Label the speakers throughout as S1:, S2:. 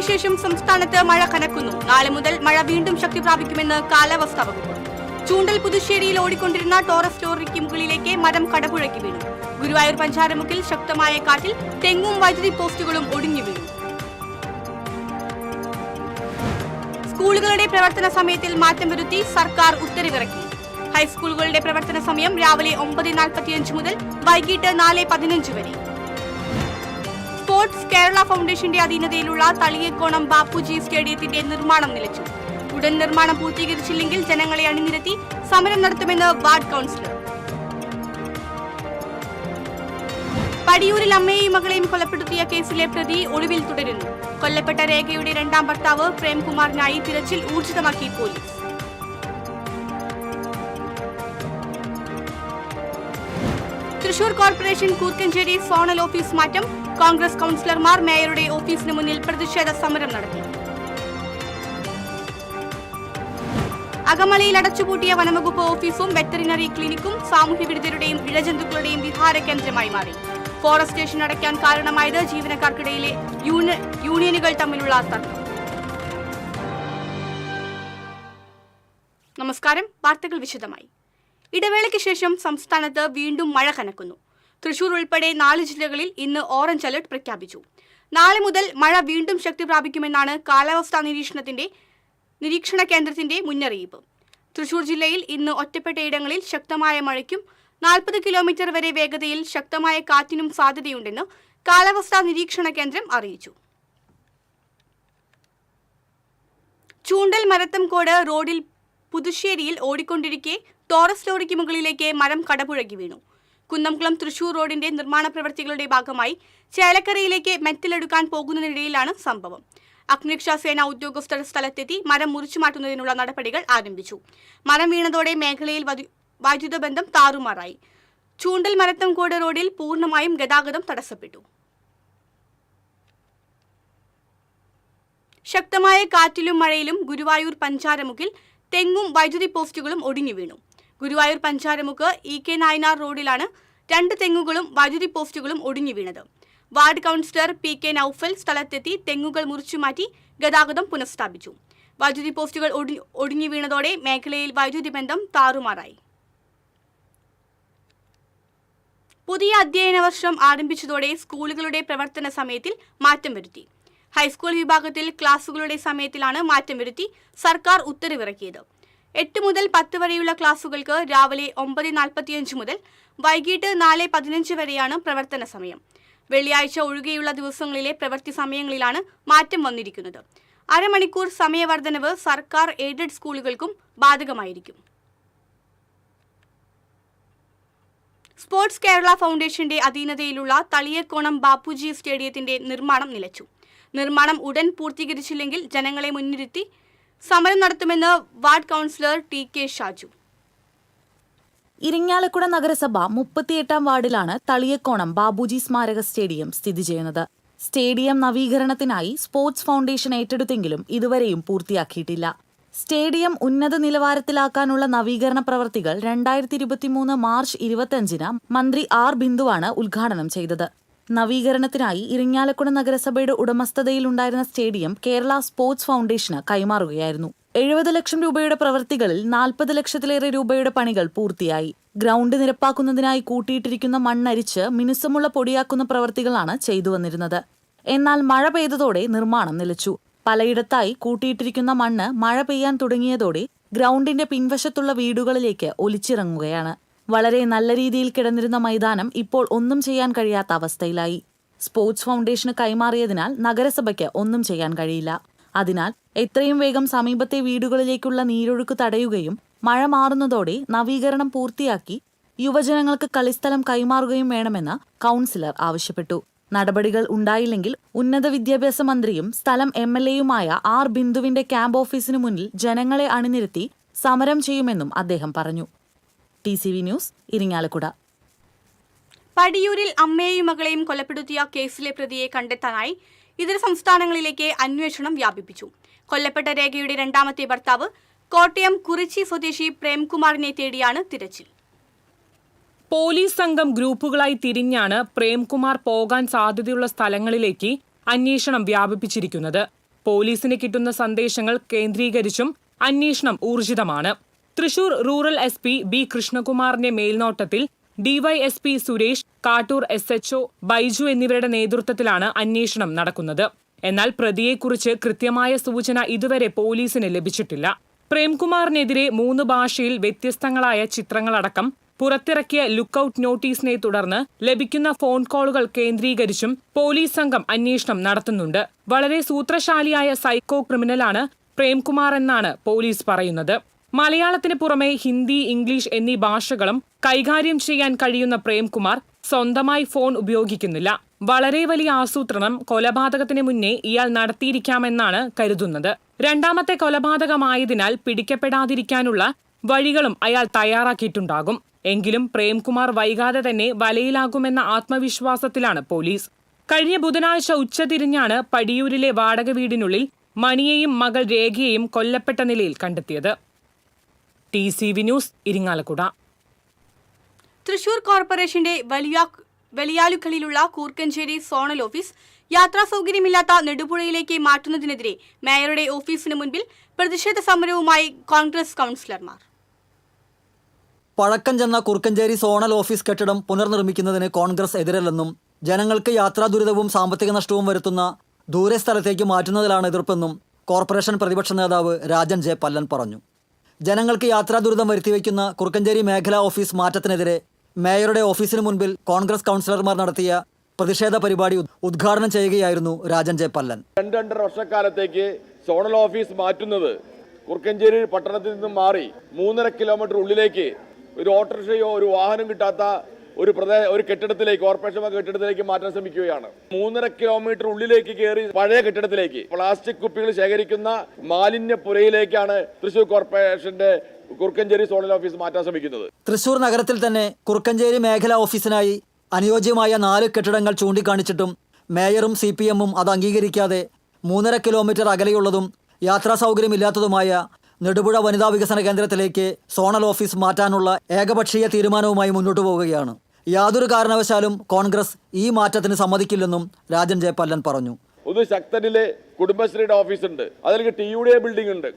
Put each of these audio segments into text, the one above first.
S1: ശേഷം സംസ്ഥാനത്ത് മഴ കനക്കുന്നു. നാളെ മുതൽ മഴ വീണ്ടും ശക്തി പ്രാപിക്കുമെന്ന് കാലാവസ്ഥാ വകുപ്പ്. ചൂണ്ടൽ പുതുശ്ശേരിയിൽ ഓടിക്കൊണ്ടിരുന്ന ടോറസ് ലോറിക്ക് മുകളിലേക്ക് മരം കടപുഴക്കി വീണു. ഗുരുവായൂർ പഞ്ചാരമുക്കിൽ ശക്തമായ കാറ്റിൽ തെങ്ങും വൈദ്യുതി പോസ്റ്റുകളും ഒടിഞ്ഞു വീണു. സ്കൂളുകളുടെ പ്രവർത്തന സമയത്തിൽ മാറ്റം വരുത്തി സർക്കാർ ഉത്തരവിറക്കി. ഹൈസ്കൂളുകളുടെ പ്രവർത്തന സമയം രാവിലെ 9:45 മുതൽ വൈകിട്ട് 4:15 വരെ. സ്പോർട്സ് കേരള ഫൗണ്ടേഷന്റെ അധീനതയിലുള്ള തളിയേക്കോണം ബാപ്പുജി സ്റ്റേഡിയത്തിന്റെ നിർമ്മാണം നിലച്ചു. ഉടൻ നിർമ്മാണം പൂർത്തീകരിച്ചില്ലെങ്കിൽ ജനങ്ങളെ അണിനിരത്തി സമരം നടത്തുമെന്ന് വാർഡ് കൌൺസിലർ. പടിയൂരിൽ അമ്മയെയും മകളെയും കൊലപ്പെടുത്തിയ കേസിലെ പ്രതി ഒളിവിൽ തുടരുന്നു. കൊല്ലപ്പെട്ട രേഖയുടെ രണ്ടാം ഭർത്താവ് പ്രേംകുമാറിനായി തിരച്ചിൽ ഊർജിതമാക്കി police. Thrissur corporation Koorkenchery zonal office മാറ്റം. കോൺഗ്രസ് കൌൺസിലർമാർ മേയറുടെ ഓഫീസിന് മുന്നിൽ പ്രതിഷേധ സമരം നടത്തി. അകമലയിൽ അടച്ചുപൂട്ടിയ വനംവകുപ്പ് ഓഫീസും വെറ്ററിനറി ക്ലിനിക്കും സാമൂഹ്യവിരുദ്ധരുടെയും ഇഴജന്തുക്കളുടെയും വിഹാര കേന്ദ്രമായി മാറി. ഫോറസ്റ്റ് സ്റ്റേഷൻ അടയ്ക്കാൻ കാരണമായത് ജീവനക്കാർക്കിടയിലെ യൂണിയനുകൾ തമ്മിലുള്ള തർക്കം. നമസ്കാരം, വാർത്തകൾ വിശദമായി. ഇടവേളയ്ക്ക് ശേഷം സംസ്ഥാനത്ത് വീണ്ടും മഴ കനക്കുന്നു. തൃശൂർ ഉൾപ്പെടെ 4 ജില്ലകളിൽ ഇന്ന് ഓറഞ്ച് അലർട്ട് പ്രഖ്യാപിച്ചു. നാളെ മുതൽ മഴ വീണ്ടും ശക്തി പ്രാപിക്കുമെന്നാണ് കാലാവസ്ഥാ നിരീക്ഷണ കേന്ദ്രത്തിന്റെ മുന്നറിയിപ്പ്. തൃശൂർ ജില്ലയിൽ ഇന്ന് ഒറ്റപ്പെട്ടയിടങ്ങളിൽ ശക്തമായ മഴയ്ക്കും 40 കിലോമീറ്റർ വരെ വേഗതയിൽ ശക്തമായ കാറ്റിനും സാധ്യതയുണ്ടെന്ന് കാലാവസ്ഥാ നിരീക്ഷണ കേന്ദ്രം അറിയിച്ചു. ചൂണ്ടൽ മരത്തംകോട് റോഡിൽ പുതുശ്ശേരിയിൽ ഓടിക്കൊണ്ടിരിക്കെ ടോറസ് ലോറിക്ക് മുകളിലേക്ക് മരം കടപുഴകി വീണു. കുന്നംകുളം തൃശൂർ റോഡിന്റെ നിർമ്മാണ പ്രവൃത്തികളുടെ ഭാഗമായി ചേലക്കരയിലേക്ക് മെറ്റലെടുക്കാൻ പോകുന്നതിനിടയിലാണ് സംഭവം. അഗ്നിരക്ഷാസേന ഉദ്യോഗസ്ഥർ സ്ഥലത്തെത്തി മരം മുറിച്ചു മാറ്റുന്നതിനുള്ള നടപടികൾ ആരംഭിച്ചു. മരം വീണതോടെ മേഖലയിൽ വൈദ്യുത ബന്ധം താറുമാറായി. ചൂണ്ടൽ മരത്തംകോട് റോഡിൽ പൂർണ്ണമായും ഗതാഗതം തടസ്സപ്പെട്ടു. ശക്തമായ കാറ്റിലും മഴയിലും ഗുരുവായൂർ പഞ്ചാരമുക്കിൽ തെങ്ങും വൈദ്യുതി പോസ്റ്റുകളും ഒടിഞ്ഞു വീണു. ഗുരുവായൂർ പഞ്ചാരമുക്ക് EK നായനാർ റോഡിലാണ് 2 തെങ്ങുകളും വൈദ്യുതി പോസ്റ്റുകളും ഒടിഞ്ഞു വീണത്. വാർഡ് കൌൺസിലർ PK നൌഫൽ സ്ഥലത്തെത്തി തെങ്ങുകൾ മുറിച്ചുമാറ്റി ഗതാഗതം പുനഃസ്ഥാപിച്ചു. വൈദ്യുതി പോസ്റ്റുകൾ ഒടിഞ്ഞു വീണതോടെ മേഖലയിൽ വൈദ്യുതി ബന്ധം താറുമാറായി. പുതിയ അധ്യയന വർഷം ആരംഭിച്ചതോടെ സ്കൂളുകളുടെ പ്രവർത്തന സമയത്തിൽ മാറ്റം വരുത്തി. ഹൈസ്കൂൾ വിഭാഗത്തിൽ ക്ലാസുകളുടെ സമയത്തിലാണ് മാറ്റം വരുത്തി സർക്കാർ ഉത്തരവിറക്കിയത്. 8 മുതൽ 10 വരെയുള്ള ക്ലാസുകൾക്ക് രാവിലെ 9:45 മുതൽ വൈകിട്ട് 4:15 വരെയാണ് പ്രവർത്തന സമയം. വെള്ളിയാഴ്ച ഒഴികെയുള്ള ദിവസങ്ങളിലെ പ്രവൃത്തി സമയങ്ങളിലാണ് മാറ്റം വന്നിരിക്കുന്നത്. അരമണിക്കൂർ സമയവർദ്ധനവ് സർക്കാർ എയ്ഡഡ് സ്കൂളുകൾക്കും ബാധകമായിരിക്കും. സ്പോർട്സ് കേരള ഫൗണ്ടേഷന്റെ അധീനതയിലുള്ള തളിയേക്കോണം ബാപ്പുജി സ്റ്റേഡിയത്തിന്റെ നിർമ്മാണം നിലച്ചു. നിർമ്മാണം ഉടൻ പൂർത്തീകരിച്ചില്ലെങ്കിൽ ജനങ്ങളെ മുൻനിർത്തി സമരം നടത്തുമെന്ന് ward councillor TK Shaju.
S2: Irinjalakuda നഗരസഭ 38-ാം വാർഡിലാണ് തളിയേക്കോണം ബാബുജി സ്മാരക സ്റ്റേഡിയം സ്ഥിതി ചെയ്യുന്നത്. സ്റ്റേഡിയം നവീകരണത്തിനായി സ്പോർട്സ് ഫൗണ്ടേഷൻ ഏറ്റെടുത്തെങ്കിലും ഇതുവരെയും പൂർത്തിയാക്കിയിട്ടില്ല. സ്റ്റേഡിയം ഉന്നത നിലവാരത്തിലാക്കാനുള്ള നവീകരണ പ്രവൃത്തികൾ 2023 മാർച്ച് 25-ന് മന്ത്രി R. ബിന്ദുവാണ് ഉദ്ഘാടനം ചെയ്തത്. നവീകരണത്തിനായി ഇരിങ്ങാലക്കുട നഗരസഭയുടെ ഉടമസ്ഥതയിലുണ്ടായിരുന്ന സ്റ്റേഡിയം കേരള സ്പോർട്സ് ഫൗണ്ടേഷന് കൈമാറുകയായിരുന്നു. 70 ലക്ഷം രൂപയുടെ പ്രവൃത്തികളിൽ 40 ലക്ഷത്തിലേറെ രൂപയുടെ പണികൾ പൂർത്തിയായി. ഗ്രൗണ്ട് നിരപ്പാക്കുന്നതിനായി കൂട്ടിയിട്ടിരിക്കുന്ന മണ്ണരിച്ച് മിനുസമുള്ള പൊടിയാക്കുന്ന പ്രവൃത്തികളാണ് ചെയ്തുവന്നിരുന്നത്. എന്നാൽ മഴ പെയ്തതോടെ നിർമ്മാണം നിലച്ചു. പലയിടത്തായി കൂട്ടിയിട്ടിരിക്കുന്ന മണ്ണ് മഴ പെയ്യാൻ തുടങ്ങിയതോടെ ഗ്രൗണ്ടിന്റെ പിൻവശത്തുള്ള വീടുകളിലേക്ക് ഒലിച്ചിറങ്ങുകയാണ്. വളരെ നല്ല രീതിയിൽ കിടന്നിരുന്ന മൈതാനം ഇപ്പോൾ ഒന്നും ചെയ്യാൻ കഴിയാത്ത അവസ്ഥയിലായി. സ്പോർട്സ് ഫൗണ്ടേഷന് കൈമാറിയതിനാൽ നഗരസഭയ്ക്ക് ഒന്നും ചെയ്യാൻ കഴിയില്ല. അതിനാൽ എത്രയും വേഗം സമീപത്തെ വീടുകളിലേക്കുള്ള നീരൊഴുക്ക് തടയുകയും മഴ മാറുന്നതോടെ നവീകരണം പൂർത്തിയാക്കി യുവജനങ്ങൾക്ക് കളിസ്ഥലം കൈമാറുകയും വേണമെന്ന് കൌൺസിലർ ആവശ്യപ്പെട്ടു. നടപടികൾ ഉണ്ടായില്ലെങ്കിൽ ഉന്നത വിദ്യാഭ്യാസ മന്ത്രിയും സ്ഥലം MLA-യുമായ R. ബിന്ദുവിന്റെ ക്യാമ്പ് ഓഫീസിനു മുന്നിൽ ജനങ്ങളെ അണിനിരത്തി സമരം ചെയ്യുമെന്നും അദ്ദേഹം പറഞ്ഞു. TCV news, Irinjalakuda.
S1: പടിയൂരിൽ അമ്മയെയും മകളെയും കൊലപ്പെടുത്തിയ കേസിലെ പ്രതിയെ കണ്ടെത്താനായി ഇതര സംസ്ഥാനങ്ങളിലേക്ക് അന്വേഷണം വ്യാപിപ്പിച്ചു. കൊല്ലപ്പെട്ട രേഖയുടെ രണ്ടാമത്തെ ഭർത്താവ് കോട്ടയം കുറിച്ചി സ്വദേശി പ്രേംകുമാറിനെ തേടിയാണ് തിരച്ചിൽ.
S3: പോലീസ് സംഘം ഗ്രൂപ്പുകളായി തിരിഞ്ഞാണ് പ്രേംകുമാർ പോകാൻ സാധ്യതയുള്ള സ്ഥലങ്ങളിലേക്ക് അന്വേഷണം വ്യാപിപ്പിച്ചിരിക്കുന്നത്. പോലീസിന് കിട്ടുന്ന സന്ദേശങ്ങൾ കേന്ദ്രീകരിച്ചും അന്വേഷണം ഊർജിതമാണ്. തൃശൂർ റൂറൽ SP B കൃഷ്ണകുമാറിന്റെ മേൽനോട്ടത്തിൽ DYSP സുരേഷ്, കാട്ടൂർ SHO ബൈജു എന്നിവരുടെ നേതൃത്വത്തിലാണ് അന്വേഷണം നടക്കുന്നത്. എന്നാൽ പ്രതിയെക്കുറിച്ച് കൃത്യമായ സൂചന ഇതുവരെ പോലീസിന് ലഭിച്ചിട്ടില്ല. പ്രേംകുമാറിനെതിരെ 3 ഭാഷയിൽ വ്യത്യസ്തങ്ങളായ ചിത്രങ്ങളടക്കം പുറത്തിറക്കിയ ലുക്കൌട്ട് നോട്ടീസിനെ തുടർന്ന് ലഭിക്കുന്ന ഫോൺ കോളുകൾ കേന്ദ്രീകരിച്ചും പോലീസ് സംഘം അന്വേഷണം നടത്തുന്നുണ്ട്. വളരെ സൂത്രശാലിയായ സൈക്കോ ക്രിമിനലാണ് പ്രേംകുമാർ എന്നാണ് പോലീസ് പറയുന്നത്. മലയാളത്തിന് പുറമെ ഹിന്ദി, ഇംഗ്ലീഷ് എന്നീ ഭാഷകളും കൈകാര്യം ചെയ്യാൻ കഴിയുന്ന പ്രേംകുമാർ സ്വന്തമായി ഫോൺ ഉപയോഗിക്കുന്നില്ല. വളരെ വലിയ ആസൂത്രണം കൊലപാതകത്തിന് മുന്നേ ഇയാൾ നടത്തിയിരിക്കാമെന്നാണ് കരുതുന്നത്. രണ്ടാമത്തെ കൊലപാതകമായതിനാൽ പിടിക്കപ്പെടാതിരിക്കാനുള്ള വഴികളും അയാൾ തയ്യാറാക്കിയിട്ടുണ്ടാകും. എങ്കിലും പ്രേംകുമാർ വൈകാതെ തന്നെ വലയിലാകുമെന്ന ആത്മവിശ്വാസത്തിലാണ് പോലീസ്. കഴിഞ്ഞ ബുധനാഴ്ച ഉച്ചതിരിഞ്ഞാണ് പടിയൂരിലെ വാടക വീടിനുള്ളിൽ മണിയെയും മകൾ രേഖയെയും കൊല്ലപ്പെട്ട നിലയിൽ കണ്ടെത്തിയത്. TCV news, Irinjalakuda.
S1: തൃശൂർ കോർപ്പറേഷന്റെ വലിയാലുക്കളിലുള്ള കൂർക്കഞ്ചേരി സോണൽ ഓഫീസ് യാത്രാ സൗകര്യമില്ലാത്ത നെടുപുഴയിലേക്ക് മാറ്റുന്നതിനെതിരെ മേയറുടെ ഓഫീസിന് മുൻപിൽ പ്രതിഷേധ സമരവുമായി കോൺഗ്രസ് കൗൺസിലർമാർ.
S4: പഴക്കം ചെന്ന കുറുക്കഞ്ചേരി സോണൽ ഓഫീസ് കെട്ടിടം പുനർനിർമ്മിക്കുന്നതിന് കോൺഗ്രസ് എതിരല്ലെന്നും ജനങ്ങൾക്ക് യാത്രാ ദുരിതവും സാമ്പത്തിക നഷ്ടവും വരുത്തുന്ന ദൂരെ സ്ഥലത്തേക്ക് മാറ്റുന്നതിലാണ് എതിർപ്പെന്നും കോർപ്പറേഷൻ പ്രതിപക്ഷ നേതാവ് രാജൻ ജെ പല്ലൻ പറഞ്ഞു. ജനങ്ങൾക്ക് യാത്രാ ദുരിതം വരുത്തിവെക്കുന്ന കുറുക്കഞ്ചേരി മേഖലാ ഓഫീസ് മാറ്റത്തിനെതിരെ മേയറുടെ ഓഫീസിന് മുൻപിൽ കോൺഗ്രസ് കൗൺസിലർമാർ നടത്തിയ പ്രതിഷേധ പരിപാടി ഉദ്ഘാടനം ചെയ്യുകയായിരുന്നു രാജൻ ജെ പല്ലൻ.
S5: 2.5 വർഷക്കാലത്തേക്ക് സോണൽ ഓഫീസ് മാറ്റുന്നത് കുറുക്കഞ്ചേരി പട്ടണത്തിൽ നിന്നും മാറി 3.5 കിലോമീറ്റർ ഉള്ളിലേക്ക് ഒരു ഓട്ടോറിക്ഷയോ ഒരു വാഹനം കിട്ടാത്ത ഒരു കെട്ടിടത്തിലേക്ക്, കോർപ്പറേഷൻ കെട്ടിടത്തിലേക്ക് മാറ്റാൻ ശ്രമിക്കുകയാണ്. 3.5 കിലോമീറ്റർ ഉള്ളിലേക്ക് കയറി പഴയ കെട്ടിടത്തിലേക്ക് പ്ലാസ്റ്റിക് കുപ്പികൾ ശേഖരിക്കുന്ന മാലിന്യപ്പുരയിലേക്കാണ് തൃശൂർ കോർപ്പറേഷന്റെ കുറുക്കഞ്ചേരി സോണൽ ഓഫീസ് മാറ്റാൻ ശ്രമിക്കുന്നത്.
S4: തൃശൂർ നഗരത്തിൽ തന്നെ കുറുക്കഞ്ചേരി മേഖലാ ഓഫീസിനായി അനുയോജ്യമായ 4 കെട്ടിടങ്ങൾ ചൂണ്ടിക്കാണിച്ചിട്ടും മേയറും CPM-ഉം അത് അംഗീകരിക്കാതെ 3.5 കിലോമീറ്റർ അകലെയുള്ളതും യാത്രാ സൗകര്യമില്ലാത്തതുമായ നെടുപുഴ വനിതാ വികസന കേന്ദ്രത്തിലേക്ക് സോണൽ ഓഫീസ് മാറ്റാനുള്ള ഏകപക്ഷീയ തീരുമാനവുമായി മുന്നോട്ടു പോവുകയാണ്. യാതൊരു കാരണവശാലും കോൺഗ്രസ് ഈ മാറ്റത്തിന് സമ്മതിക്കില്ലെന്നും രാജൻ ജെ പല്ലൻ പറഞ്ഞു.
S5: ഒന്ന് ശക്തനിലെ കുടുംബശ്രീയുടെ ഓഫീസുണ്ട്, അതിലേക്ക് TUDA ബിൽഡിംഗ് ഉണ്ട്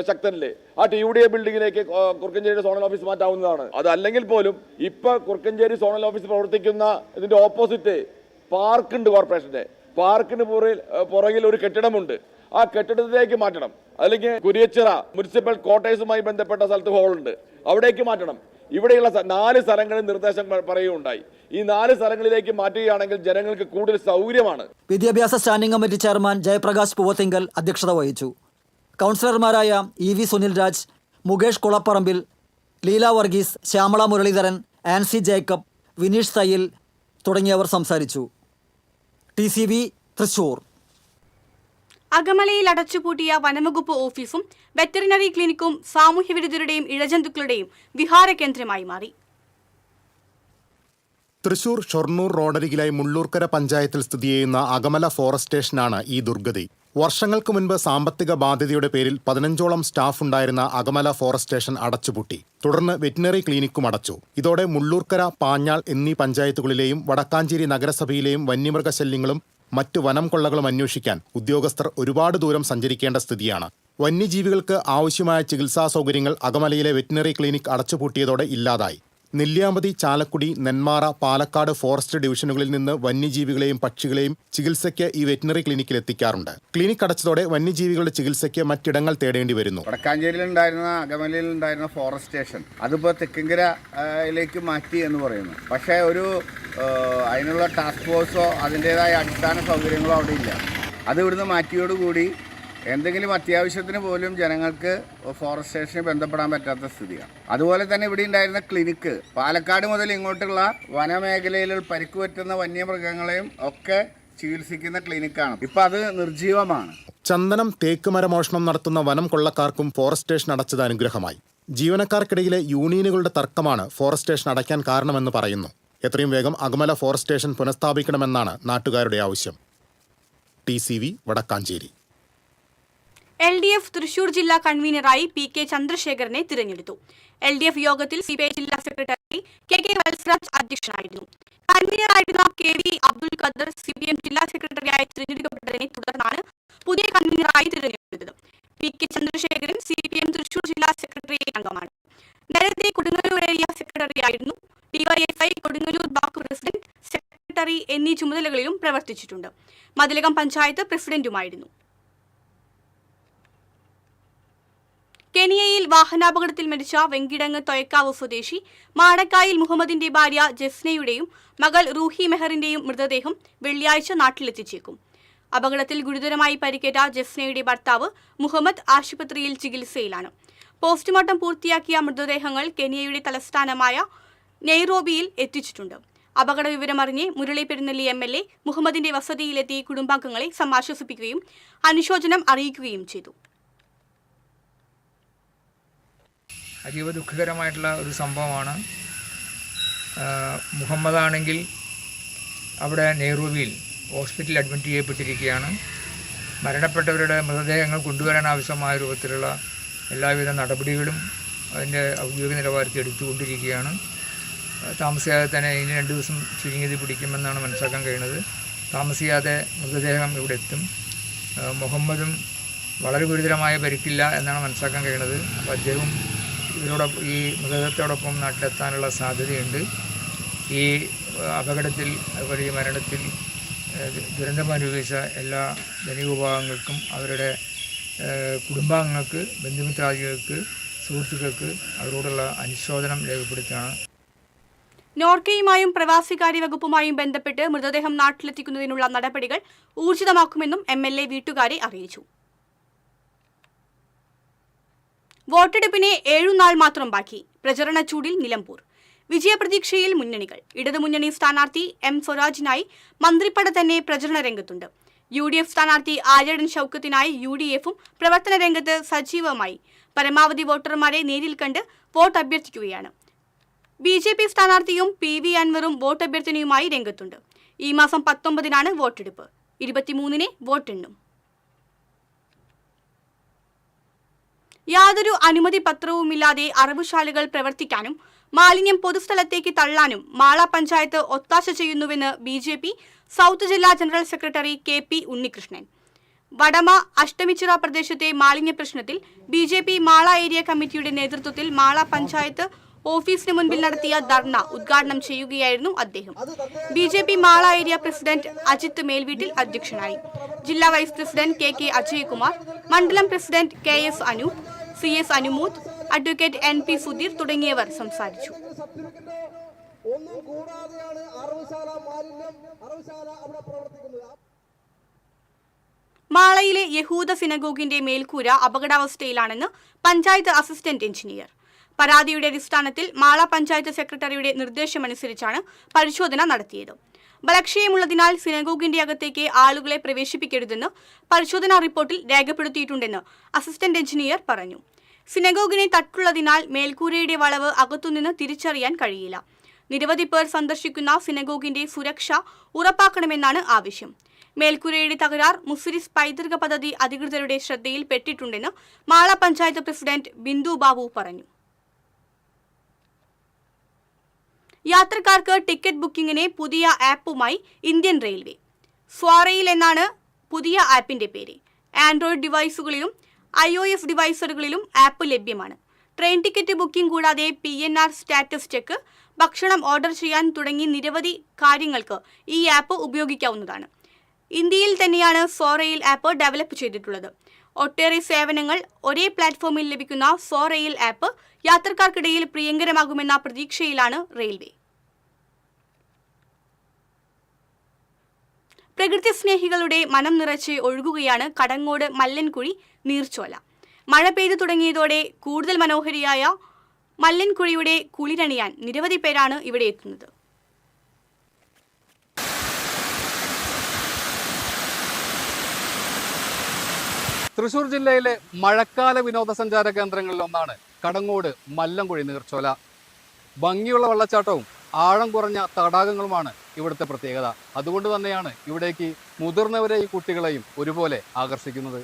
S5: ശക്തനിലെ. ആ TUDA ബിൽഡിങ്ങിലേക്ക് കുറുക്കഞ്ചേരി സോണൽ ഓഫീസ് മാറ്റാവുന്നതാണ്. അതല്ലെങ്കിൽ പോലും ഇപ്പൊ കുറുക്കഞ്ചേരി സോണൽ ഓഫീസ് പ്രവർത്തിക്കുന്ന ഇതിന്റെ ഓപ്പോസിറ്റ് പാർക്ക് ഉണ്ട്. കോർപ്പറേഷന്റെ പാർക്കിന് പുറകിൽ ഒരു കെട്ടിടമുണ്ട്. ആ കെട്ടിടത്തിലേക്ക് മാറ്റണം. അല്ലെങ്കിൽ കുരിയച്ചിറ മുനിസിപ്പൽ ക്വാർട്ടേഴ്സുമായി ബന്ധപ്പെട്ട സ്ഥലത്ത് ഹോളുണ്ട്, അവിടേക്ക് മാറ്റണം. ഇവിടെയുള്ള 4 സ്ഥലങ്ങളിൽ നിർദ്ദേശം പറയുകയുണ്ടായി. ഈ 4 സ്ഥലങ്ങളിലേക്ക് മാറ്റുകയാണെങ്കിൽ ജനങ്ങൾക്ക് കൂടുതൽ സൗകര്യമാണ്.
S4: വിദ്യാഭ്യാസ standing committee chairman Jayaprakash Poovathinkal അധ്യക്ഷത വഹിച്ചു. കൗൺസിലർമാരായ EV സുനിൽ രാജ്, മുകേഷ് കുളപ്പറമ്പിൽ, ലീല വർഗീസ്, ശ്യാമള മുരളീധരൻ, ആൻസി ജേക്കബ്, വിനീഷ് തയ്യിൽ തുടങ്ങിയവർ സംസാരിച്ചു. TCV തൃശൂർ.
S1: അകമലയിൽ അടച്ചുപൂട്ടിയ വനംവകുപ്പ് ഓഫീസും വെറ്ററിനറി ക്ലിനിക്കും സാമൂഹ്യവിരുദ്ധരുടെയും ഇഴജന്തുക്കളുടെയും വിഹാര കേന്ദ്രമായി മാറി.
S6: തൃശൂർ ഷൊർണൂർ റോഡരികിലായി മുള്ളൂർക്കര പഞ്ചായത്തിൽ സ്ഥിതി ചെയ്യുന്ന അകമല ഫോറസ്റ്റ് സ്റ്റേഷനാണ് ഈ ദുർഗതി. വർഷങ്ങൾക്ക് മുൻപ് സാമ്പത്തിക ബാധ്യതയുടെ പേരിൽ 15ഓളം സ്റ്റാഫ് ഉണ്ടായിരുന്ന അകമല ഫോറസ്റ്റ് സ്റ്റേഷൻ അടച്ചുപൂട്ടി. തുടർന്ന് വെറ്റിനറി ക്ലിനിക്കും അടച്ചു. ഇതോടെ മുള്ളൂർക്കര, പാഞ്ഞാൾ എന്നീ പഞ്ചായത്തുകളിലെയും വടക്കാഞ്ചേരി നഗരസഭയിലെയും വന്യമൃഗശല്യങ്ങളും മറ്റു വനം കൊള്ളകളും അന്വേഷിക്കാൻ ഉദ്യോഗസ്ഥർ ഒരുപാട് ദൂരം സഞ്ചരിക്കേണ്ട സ്ഥിതിയാണ്. വന്യജീവികൾക്ക് ആവശ്യമായ ചികിത്സാ സൗകര്യങ്ങൾ അകമലയിലെ വെറ്റിനറി ക്ലിനിക് അടച്ചുപൂട്ടിയതോടെ ഇല്ലാതായി. നെല്ലിയാമ്പതി, ചാലക്കുടി, നെന്മാറ, പാലക്കാട് ഫോറസ്റ്റ് ഡിവിഷനുകളിൽ നിന്ന് വന്യജീവികളെയും പക്ഷികളെയും ചികിത്സയ്ക്ക് ഈ വെറ്റിനറി ക്ലിനിക്കിൽ എത്തിക്കാറുണ്ട്. ക്ലിനിക് അടച്ചതോടെ വന്യജീവികളുടെ ചികിത്സയ്ക്ക് മറ്റിടങ്ങൾ തേടേണ്ടി വരുന്നു.
S7: വടക്കാഞ്ചേരിയിലുണ്ടായിരുന്ന അകമലയിലുണ്ടായിരുന്ന ഫോറസ്റ്റ് സ്റ്റേഷൻ അതിപ്പോൾ തെക്കിങ്കരയിലേക്ക് മാറ്റി എന്ന് പറയുന്നു. പക്ഷേ അതിനുള്ള ടാസ്ക് ഫോഴ്സോ അതിൻ്റേതായ അടിസ്ഥാന സൗകര്യങ്ങളോ അവിടെ ഇല്ല. അത് ഇവിടുന്ന് മാറ്റിയോടുകൂടി എന്തെങ്കിലും അത്യാവശ്യത്തിന് പോലും ജനങ്ങൾക്ക് ഫോറസ്റ്റ് സ്റ്റേഷനിൽ ബന്ധപ്പെടാൻ പറ്റാത്ത സ്ഥിതിയാണ്. അതുപോലെ തന്നെ ഇവിടെ ഉണ്ടായിരുന്ന ക്ലിനിക്ക് പാലക്കാട് മുതൽ ഇങ്ങോട്ടുള്ള വനമേഖലയിൽ പരിക്ക് പറ്റുന്ന വന്യമൃഗങ്ങളെയും ഒക്കെ ചികിത്സിക്കുന്ന ക്ലിനിക്കാണ്. ഇപ്പം അത് നിർജീവമാണ്.
S6: ചന്ദനം, തേക്ക് മരമോഷണം നടത്തുന്ന വനം കൊള്ളക്കാർക്കും ഫോറസ്റ്റ് സ്റ്റേഷൻ അടച്ചത് അനുഗ്രഹമായി. ജീവനക്കാർക്കിടയിലെ യൂണിയനുകളുടെ തർക്കമാണ് ഫോറസ്റ്റ് സ്റ്റേഷൻ അടയ്ക്കാൻ കാരണമെന്ന് പറയുന്നു. എത്രയും വേഗം അകമല ഫോറസ്റ്റ് സ്റ്റേഷൻ പുനഃസ്ഥാപിക്കണമെന്നാണ് നാട്ടുകാരുടെ ആവശ്യം. TCV വടക്കാഞ്ചേരി.
S1: LDF തൃശൂർ ജില്ലാ കൺവീനറായി PK ചന്ദ്രശേഖരനെ തിരഞ്ഞെടുത്തു. LDF യോഗത്തിൽ CPI ജില്ലാ സെക്രട്ടറി KK വത്സരാജ് അധ്യക്ഷനായിരുന്നു. കൺവീനറായിരുന്ന KV അബ്ദുൽ ഖദർ CPM ജില്ലാ സെക്രട്ടറിയായി തിരഞ്ഞെടുക്കപ്പെട്ടതിനെ തുടർന്നാണ് പുതിയ കൺവീനറായി ചന്ദ്രശേഖരൻ CPM തൃശൂർ ജില്ലാ സെക്രട്ടേറിയറ്റ് അംഗമാണ്. നേരത്തെ കൊടുങ്ങല്ലൂർ ഏരിയ സെക്രട്ടറി ആയിരുന്നു. DYFI Kodungallur block president, secretary എന്നീ ചുമതലകളിലും പ്രവർത്തിച്ചിട്ടുണ്ട്. മതിലകം പഞ്ചായത്ത് പ്രസിഡന്റുമായിരുന്നു. കെനിയയിൽ വാഹനാപകടത്തിൽ മരിച്ച വെങ്കിടങ്ങ് തൊയക്കാവ് സ്വദേശി മാടക്കായിൽ മുഹമ്മദിന്റെ ഭാര്യ ജസ്നയുടെയും മകൾ റൂഹി മെഹറിന്റെയും മൃതദേഹം വെള്ളിയാഴ്ച നാട്ടിലെത്തിച്ചേക്കും. അപകടത്തിൽ ഗുരുതരമായി പരിക്കേറ്റ ജസ്നയുടെ ഭർത്താവ് മുഹമ്മദ് ആശുപത്രിയിൽ ചികിത്സയിലാണ്. പോസ്റ്റ്മോർട്ടം പൂർത്തിയാക്കിയ മൃതദേഹങ്ങൾ കെനിയയുടെ തലസ്ഥാനമായ നെയ്റോബിയിൽ എത്തിച്ചിട്ടുണ്ട്. അപകട വിവരമറിഞ്ഞ് മുരളി പെരുന്നെല്ലി MLA മുഹമ്മദിന്റെ വസതിയിലെത്തി കുടുംബാംഗങ്ങളെ സമാശ്വസിപ്പിക്കുകയും അനുശോചനം അറിയിക്കുകയും ചെയ്തു.
S8: അതീവ ദുഃഖകരമായിട്ടുള്ള ഒരു സംഭവമാണ്. മുഹമ്മദാണെങ്കിൽ അവിടെ നെയ്റോബിയിൽ ഹോസ്പിറ്റലിൽ അഡ്മിറ്റ് ചെയ്യപ്പെട്ടിരിക്കുകയാണ്. മരണപ്പെട്ടവരുടെ മൃതദേഹങ്ങൾ കൊണ്ടുവരാൻ ആവശ്യമായ രൂപത്തിലുള്ള എല്ലാവിധ നടപടികളും അതിൻ്റെ ഔദ്യോഗിക നിലവാരത്തിൽ എടുത്തുകൊണ്ടിരിക്കുകയാണ്. താമസിയാതെ തന്നെ ഇനി 2 ദിവസം ചുരുങ്ങിയത് പിടിക്കുമെന്നാണ് മനസ്സിലാക്കാൻ കഴിയുന്നത്. താമസിയാതെ മൃതദേഹം ഇവിടെ എത്തും. മുഹമ്മദും വളരെ ഗുരുതരമായ പരിക്കില്ല എന്നാണ് മനസ്സിലാക്കാൻ കഴിയുന്നത്. അപ്പോൾ അദ്ദേഹം ഈ മൃതദേഹത്തോടൊപ്പം നാട്ടിലെത്താനുള്ള സാധ്യതയുണ്ട്. ഈ അപകടത്തിൽ അതുപോലെ ഈ മരണത്തിൽ ദുരന്തമനുഭവിച്ച എല്ലാ ധനികവിഭാഗങ്ങൾക്കും അവരുടെ കുടുംബാംഗങ്ങൾക്ക്, ബന്ധുമിത്രാദികൾക്ക്, സുഹൃത്തുക്കൾക്ക് അവരോടുള്ള അനുശോചനം രേഖപ്പെടുത്തുകയാണ്.
S1: നോർക്കയുമായും പ്രവാസികാര്യ വകുപ്പുമായും ബന്ധപ്പെട്ട് മൃതദേഹം നാട്ടിലെത്തിക്കുന്നതിനുള്ള നടപടികൾ ഊർജിതമാക്കുമെന്നും MLA വീട്ടുകാരെ അറിയിച്ചു. വോട്ടെടുപ്പിന് 7 നാൾ മാത്രം ബാക്കി. പ്രചരണ ചൂടിൽ നിലമ്പൂർ. വിജയപ്രതീക്ഷയിൽ മുന്നണികൾ. ഇടതുമുന്നണി സ്ഥാനാർത്ഥി M സ്വരാജിനായി മന്ത്രിപ്പട തന്നെ പ്രചരണ രംഗത്തുണ്ട്. UDF സ്ഥാനാർത്ഥി ആര്യടൻ ഷൗക്കത്തിനായി UDFും പ്രവർത്തന രംഗത്ത് സജീവമായി. പരമാവധി വോട്ടർമാരെ നേരിൽ കണ്ട് വോട്ട് അഭ്യർത്ഥിക്കുകയാണ്. BJP സ്ഥാനാർത്ഥിയും PV അൻവറും വോട്ട് അഭ്യർത്ഥനയുമായി രംഗത്തുണ്ട്. ഈ മാസം 19-നാണ് വോട്ടെടുപ്പ്. 23-ന് വോട്ടെണ്ണും. യാതൊരു അനുമതി പത്രവുമില്ലാതെ അറവുശാലകൾ പ്രവർത്തിക്കാനും മാലിന്യം പൊതുസ്ഥലത്തേക്ക് തള്ളാനും മാള പഞ്ചായത്ത് ഒത്താശ ചെയ്യുന്നുവെന്ന് BJP സൗത്ത് ജില്ലാ general secretary KP Unnikrishnan. Vadama Ashtamichira പ്രദേശത്തെ മാലിന്യ പ്രശ്നത്തിൽ BJP മാള ഏരിയ കമ്മിറ്റിയുടെ നേതൃത്വത്തിൽ മാള പഞ്ചായത്ത് ഓഫീസിന് മുൻപിൽ നടത്തിയ ധർണ ഉദ്ഘാടനം ചെയ്യുകയായിരുന്നു അദ്ദേഹം. BJP Mala area president Ajith Melveettil അധ്യക്ഷനായി. ജില്ലാ വൈസ് പ്രസിഡന്റ് KK അജയ്കുമാർ, മണ്ഡലം president KS Anoop, CS Anumod, advocate NP Sudheer തുടങ്ങിയവർ സംസാരിച്ചു. മാളയിലെ യഹൂദ സിനഗോഗിന്റെ മേൽക്കൂര അപകടാവസ്ഥയിലാണെന്ന് പഞ്ചായത്ത് അസിസ്റ്റന്റ് എഞ്ചിനീയർ. പരാതിയുടെ അടിസ്ഥാനത്തിൽ മാള പഞ്ചായത്ത് സെക്രട്ടറിയുടെ നിർദ്ദേശമനുസരിച്ചാണ് പരിശോധന നടത്തിയത്. ബലക്ഷയമുള്ളതിനാൽ സിനഗോഗിന്റെ അകത്തേക്ക് ആളുകളെ പ്രവേശിപ്പിക്കരുതെന്ന് പരിശോധനാ റിപ്പോർട്ടിൽ രേഖപ്പെടുത്തിയിട്ടുണ്ടെന്ന് അസിസ്റ്റന്റ് എഞ്ചിനീയർ പറഞ്ഞു. സിനഗോഗിനെ തട്ടുള്ളതിനാൽ മേൽക്കൂരയുടെ വളവ് അകത്തുനിന്ന് തിരിച്ചറിയാൻ കഴിയില്ല. നിരവധി പേർ സന്ദർശിക്കുന്ന സിനഗോഗിന്റെ സുരക്ഷ ഉറപ്പാക്കണമെന്നാണ് ആവശ്യം. മേൽക്കൂരയുടെ തകരാർ മുസ്ലിസ് പൈതൃക പദ്ധതി അധികൃതരുടെ ശ്രദ്ധയിൽപ്പെട്ടിട്ടുണ്ടെന്ന് മാള പഞ്ചായത്ത് പ്രസിഡന്റ് ബിന്ദു ബാബു പറഞ്ഞു. യാത്രക്കാർക്ക് ടിക്കറ്റ് ബുക്കിംഗിന് പുതിയ ആപ്പുമായി ഇന്ത്യൻ റെയിൽവേ. സ്വാറയിൽ എന്നാണ് പുതിയ ആപ്പിന്റെ പേര്. ആൻഡ്രോയിഡ് ഡിവൈസുകളിലും iOS ഡിവൈസുകളിലും ആപ്പ് ലഭ്യമാണ്. ട്രെയിൻ ടിക്കറ്റ് ബുക്കിംഗ് കൂടാതെ PNR സ്റ്റാറ്റസ് ചെക്ക്, ഭക്ഷണം ഓർഡർ ചെയ്യാൻ തുടങ്ങി നിരവധി കാര്യങ്ങൾക്ക് ഈ ആപ്പ് ഉപയോഗിക്കാവുന്നതാണ്. ഇന്ത്യയിൽ തന്നെയാണ് സ്വാറയിൽ ആപ്പ് ഡെവലപ്പ് ചെയ്തിട്ടുള്ളത്. ഒട്ടേറെ സേവനങ്ങൾ ഒരേ പ്ലാറ്റ്ഫോമിൽ ലഭിക്കുന്ന സ്വാറയിൽ ആപ്പ് യാത്രക്കാർക്കിടയിൽ പ്രിയങ്കരമാകുമെന്ന പ്രതീക്ഷയിലാണ് റെയിൽവേ. പ്രകൃതി സ്നേഹികളുടെ മനം നിറച്ച് ഒഴുകുകയാണ് കടങ്ങോട് മല്ലൻകുഴി നീർച്ചോല. മഴ പെയ്തു തുടങ്ങിയതോടെ കൂടുതൽ മനോഹരിയായ മല്ലൻകുഴിയുടെ കുളിരണിയാൻ നിരവധി പേരാണ് ഇവിടെ എത്തുന്നത്.
S9: തൃശൂർ ജില്ലയിലെ മഴക്കാല വിനോദസഞ്ചാര കേന്ദ്രങ്ങളിലൊന്നാണ് കടങ്ങോട് മല്ലൻകുഴി നീർച്ചോല. ഭംഗിയുള്ള വെള്ളച്ചാട്ടവും ആഴം കുറഞ്ഞ തടാകങ്ങളുമാണ് ഇവിടുത്തെ പ്രത്യേകത. അതുകൊണ്ട് തന്നെയാണ് ഇവിടേക്ക് മുതിർന്നവരെയും കുട്ടികളെയും ഒരുപോലെ ആകർഷിക്കുന്നത്.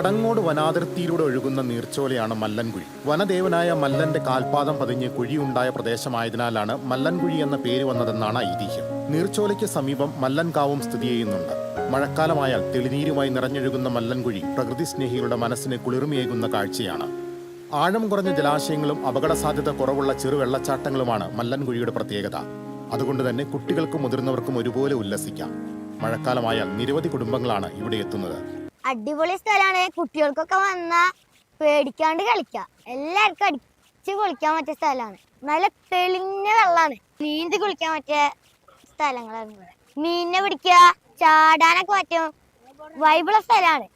S6: കടങ്ങോട് വനാതിർത്തിയിലൂടെ ഒഴുകുന്ന നീർച്ചോലയാണ് മല്ലൻകുഴി. വനദേവനായ മല്ലന്റെ കാൽപാദം പതിഞ്ഞ് കുഴിയുണ്ടായ പ്രദേശമായതിനാലാണ് മല്ലൻകുഴി എന്ന പേര് വന്നതെന്നാണ് ഐതിഹ്യം. നീർച്ചോലയ്ക്ക് സമീപം മല്ലൻകാവും സ്ഥിതി ചെയ്യുന്നുണ്ട്. മഴക്കാലമായാൽ തെളിനീരുമായി നിറഞ്ഞൊഴുകുന്ന മല്ലൻകുഴി പ്രകൃതി സ്നേഹികളുടെ മനസ്സിന് കുളിർമയേകുന്ന കാഴ്ചയാണ്. ആഴം കുറഞ്ഞ ജലാശയങ്ങളും അപകട സാധ്യത കുറവുള്ള ചെറു വെള്ളച്ചാട്ടങ്ങളുമാണ് മല്ലൻകുഴിയുടെ പ്രത്യേകത. അതുകൊണ്ട് തന്നെ കുട്ടികൾക്കും മുതിർന്നവർക്കും ഒരുപോലെ ഉല്ലസിക്കാം. മഴക്കാലമായാൽ നിരവധി കുടുംബങ്ങളാണ് ഇവിടെ എത്തുന്നത്.
S10: അടിപൊളി സ്ഥലമാണ്. കുട്ടികൾക്കൊക്കെ വന്നാൽ പേടിക്കാണ്ട് കളിക്കാം. എല്ലാവർക്കും അടിച്ച് കുളിക്കാൻ പറ്റിയ സ്ഥലമാണ്. നല്ല തെളിഞ്ഞ വെള്ളമാണ്. നീന്തി കുളിക്കാൻ പറ്റിയ സ്ഥലങ്ങളാണ് ഇവിടെ. മീനിനെ പിടിക്കുക, ചാടാനൊക്കെ പറ്റും. വൈബിള സ്ഥലമാണ്.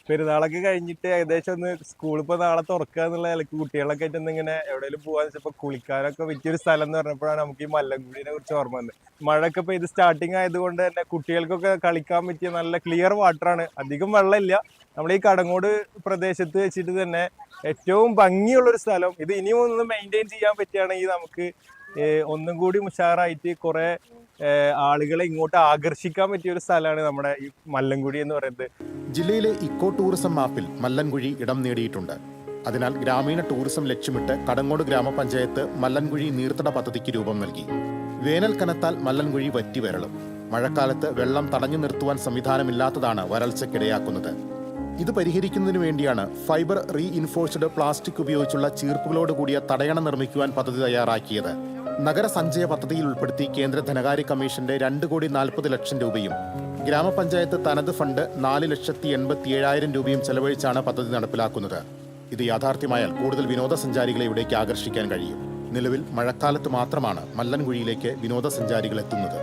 S11: പെരുന്നാളൊക്കെ കഴിഞ്ഞിട്ട് ഏകദേശം ഒന്ന് സ്കൂൾ ഇപ്പോൾ നാളെ തുറക്കുക എന്നുള്ള നിലയ്ക്ക് കുട്ടികളൊക്കെ ആയിട്ട് ഇങ്ങനെ എവിടെയെങ്കിലും പോകാന്ന് വെച്ചപ്പോൾ കുളിക്കാനൊക്കെ പറ്റിയൊരു സ്ഥലം എന്ന് പറഞ്ഞപ്പോഴാണ് നമുക്ക് ഈ മല്ലൻകുഴിനെ കുറിച്ച് ഓർമ്മ വന്നത്. മഴയൊക്കെ പെയ്ത് സ്റ്റാർട്ടിങ് ആയതുകൊണ്ട് തന്നെ കുട്ടികൾക്കൊക്കെ കളിക്കാൻ പറ്റിയ നല്ല ക്ലിയർ വാട്ടറാണ്. അധികം വെള്ളമില്ല. നമ്മുടെ ഈ കടങ്ങോട് പ്രദേശത്ത് വെച്ചിട്ട് തന്നെ ഏറ്റവും ഭംഗിയുള്ളൊരു സ്ഥലം. ഇത് ഇനിയും ഒന്ന് മെയിൻറ്റെയിൻ ചെയ്യാൻ പറ്റുകയാണെങ്കിൽ നമുക്ക് ഒന്നും കൂടി ഉഷാറായിട്ട് കുറേ ആളുകളെ ഇങ്ങോട്ട് ആകർഷിക്കാൻ പറ്റിയ ഒരു സ്ഥലമാണ് നമ്മുടെ ഈ മല്ലൻകുഴി എന്ന് പറയുന്നത്.
S6: ജില്ലയിലെ ഇക്കോ ടൂറിസം മാപ്പിൽ മല്ലൻകുഴി ഇടം നേടിയിട്ടുണ്ട്. അതിനാൽ ഗ്രാമീണ ടൂറിസം ലക്ഷ്യമിട്ട് കടങ്ങോട് ഗ്രാമപഞ്ചായത്ത് മല്ലൻകുഴി നീർത്തട പദ്ധതിക്ക് രൂപം നൽകി. വേനൽ കനത്താൽ മല്ലൻകുഴി വറ്റി വരളും. മഴക്കാലത്ത് വെള്ളം തടഞ്ഞു നിർത്തുവാൻ സംവിധാനമില്ലാത്തതാണ് വരൾച്ചയ്ക്കിടയാക്കുന്നത്. ഇത് പരിഹരിക്കുന്നതിനു വേണ്ടിയാണ് ഫൈബർ റീഇൻഫോഴ്സ്ഡ് പ്ലാസ്റ്റിക് ഉപയോഗിച്ചുള്ള ചീർപ്പുകളോട് കൂടിയ തടയണ നിർമ്മിക്കുവാൻ പദ്ധതി തയ്യാറാക്കിയത്. നഗരസഞ്ചയ പദ്ധതിയിൽ ഉൾപ്പെടുത്തി കേന്ദ്ര ധനകാര്യ കമ്മീഷന്റെ 2,40,00,000 രൂപയും ഗ്രാമപഞ്ചായത്ത് തനത് ഫണ്ട് 4,87,000 രൂപയും ചെലവഴിച്ചാണ് പദ്ധതി നടപ്പിലാക്കുന്നത്. ഇത് യാഥാർത്ഥ്യമായാൽ കൂടുതൽ വിനോദസഞ്ചാരികളെ ഇവിടേക്ക് ആകർഷിക്കാൻ കഴിയും. നിലവിൽ മഴക്കാലത്ത് മാത്രമാണ് മല്ലൻകുഴിയിലേക്ക് വിനോദസഞ്ചാരികൾ എത്തുന്നത്.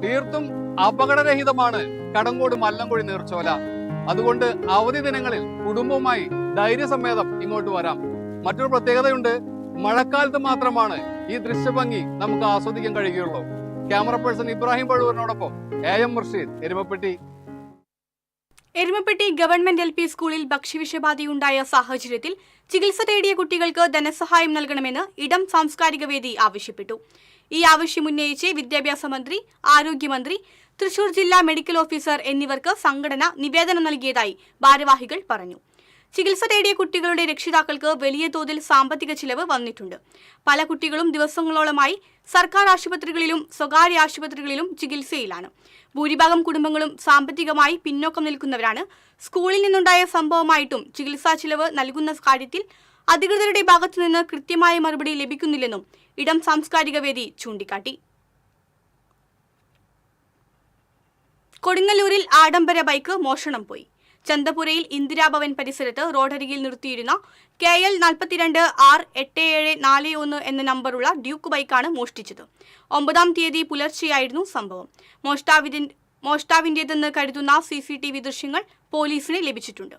S9: തീർത്തും അപകടരഹിതമാണ് കടങ്ങോട് മല്ലൻകുഴി നീർച്ചോല. അതുകൊണ്ട് അവധി ദിനങ്ങളിൽ കുടുംബവുമായി ധൈര്യസമേതം ഇങ്ങോട്ട് വരാം. മറ്റൊരു പ്രത്യേകതയുണ്ട്. മഴക്കാലത്ത് മാത്രമാണ് ഈ ദൃശ്യഭംഗി നമുക്ക് ആസ്വദിക്കാൻ കഴിയുകയുള്ളൂ. ക്യാമറ പേഴ്സൺ ഇബ്രാഹിം പഴുവൂരിനോടൊപ്പം AM Murshid, Erumapetty.
S1: Erumapetty government LP സ്കൂളിൽ ഭക്ഷ്യവിഷബാധയുണ്ടായ സാഹചര്യത്തിൽ ചികിത്സ തേടിയ കുട്ടികൾക്ക് ധനസഹായം നൽകണമെന്ന് ഇടം സാംസ്കാരിക വേദി ആവശ്യപ്പെട്ടു. ഈ ആവശ്യമുന്നയിച്ച് വിദ്യാഭ്യാസ മന്ത്രി, ആരോഗ്യമന്ത്രി, തൃശൂർ ജില്ലാ മെഡിക്കൽ ഓഫീസർ എന്നിവർക്ക് സംഘടന നിവേദനം നൽകിയതായി ഭാരവാഹികൾ പറഞ്ഞു. ചികിത്സ തേടിയ കുട്ടികളുടെ രക്ഷിതാക്കൾക്ക് വലിയ തോതിൽ സാമ്പത്തിക ചിലവ് വന്നിട്ടുണ്ട്. പല കുട്ടികളും ദിവസങ്ങളോളമായി സർക്കാർ ആശുപത്രികളിലും സ്വകാര്യ ആശുപത്രികളിലും ചികിത്സയിലാണ്. ഭൂരിഭാഗം കുടുംബങ്ങളും സാമ്പത്തികമായി പിന്നോക്കം നിൽക്കുന്നവരാണ്. സ്കൂളിൽ നിന്നുണ്ടായ സംഭവമായിട്ടും ചികിത്സാ ചിലവ് നൽകുന്ന കാര്യത്തിൽ അധികൃതരുടെ ഭാഗത്തുനിന്ന് കൃത്യമായ മറുപടി ലഭിക്കുന്നില്ലെന്നും ഇടം സാംസ്കാരിക വേദി ചൂണ്ടിക്കാട്ടി. കൊടുങ്ങല്ലൂരിൽ ആഡംബര ബൈക്ക് മോഷണം പോയി. ചന്തപുരയിൽ ഇന്ദിരാഭവൻ പരിസരത്ത് റോഡരികിൽ നിർത്തിയിരുന്ന KL 42R8741 എന്ന നമ്പറുള്ള ഡ്യൂക്ക് ബൈക്കാണ് മോഷ്ടിച്ചത്. 9-ാം തീയതി പുലർച്ചെയായിരുന്നു സംഭവം. മോഷ്ടാവിന്റേതെന്ന് കരുതുന്ന CCTV ദൃശ്യങ്ങൾ പോലീസിന് ലഭിച്ചിട്ടുണ്ട്.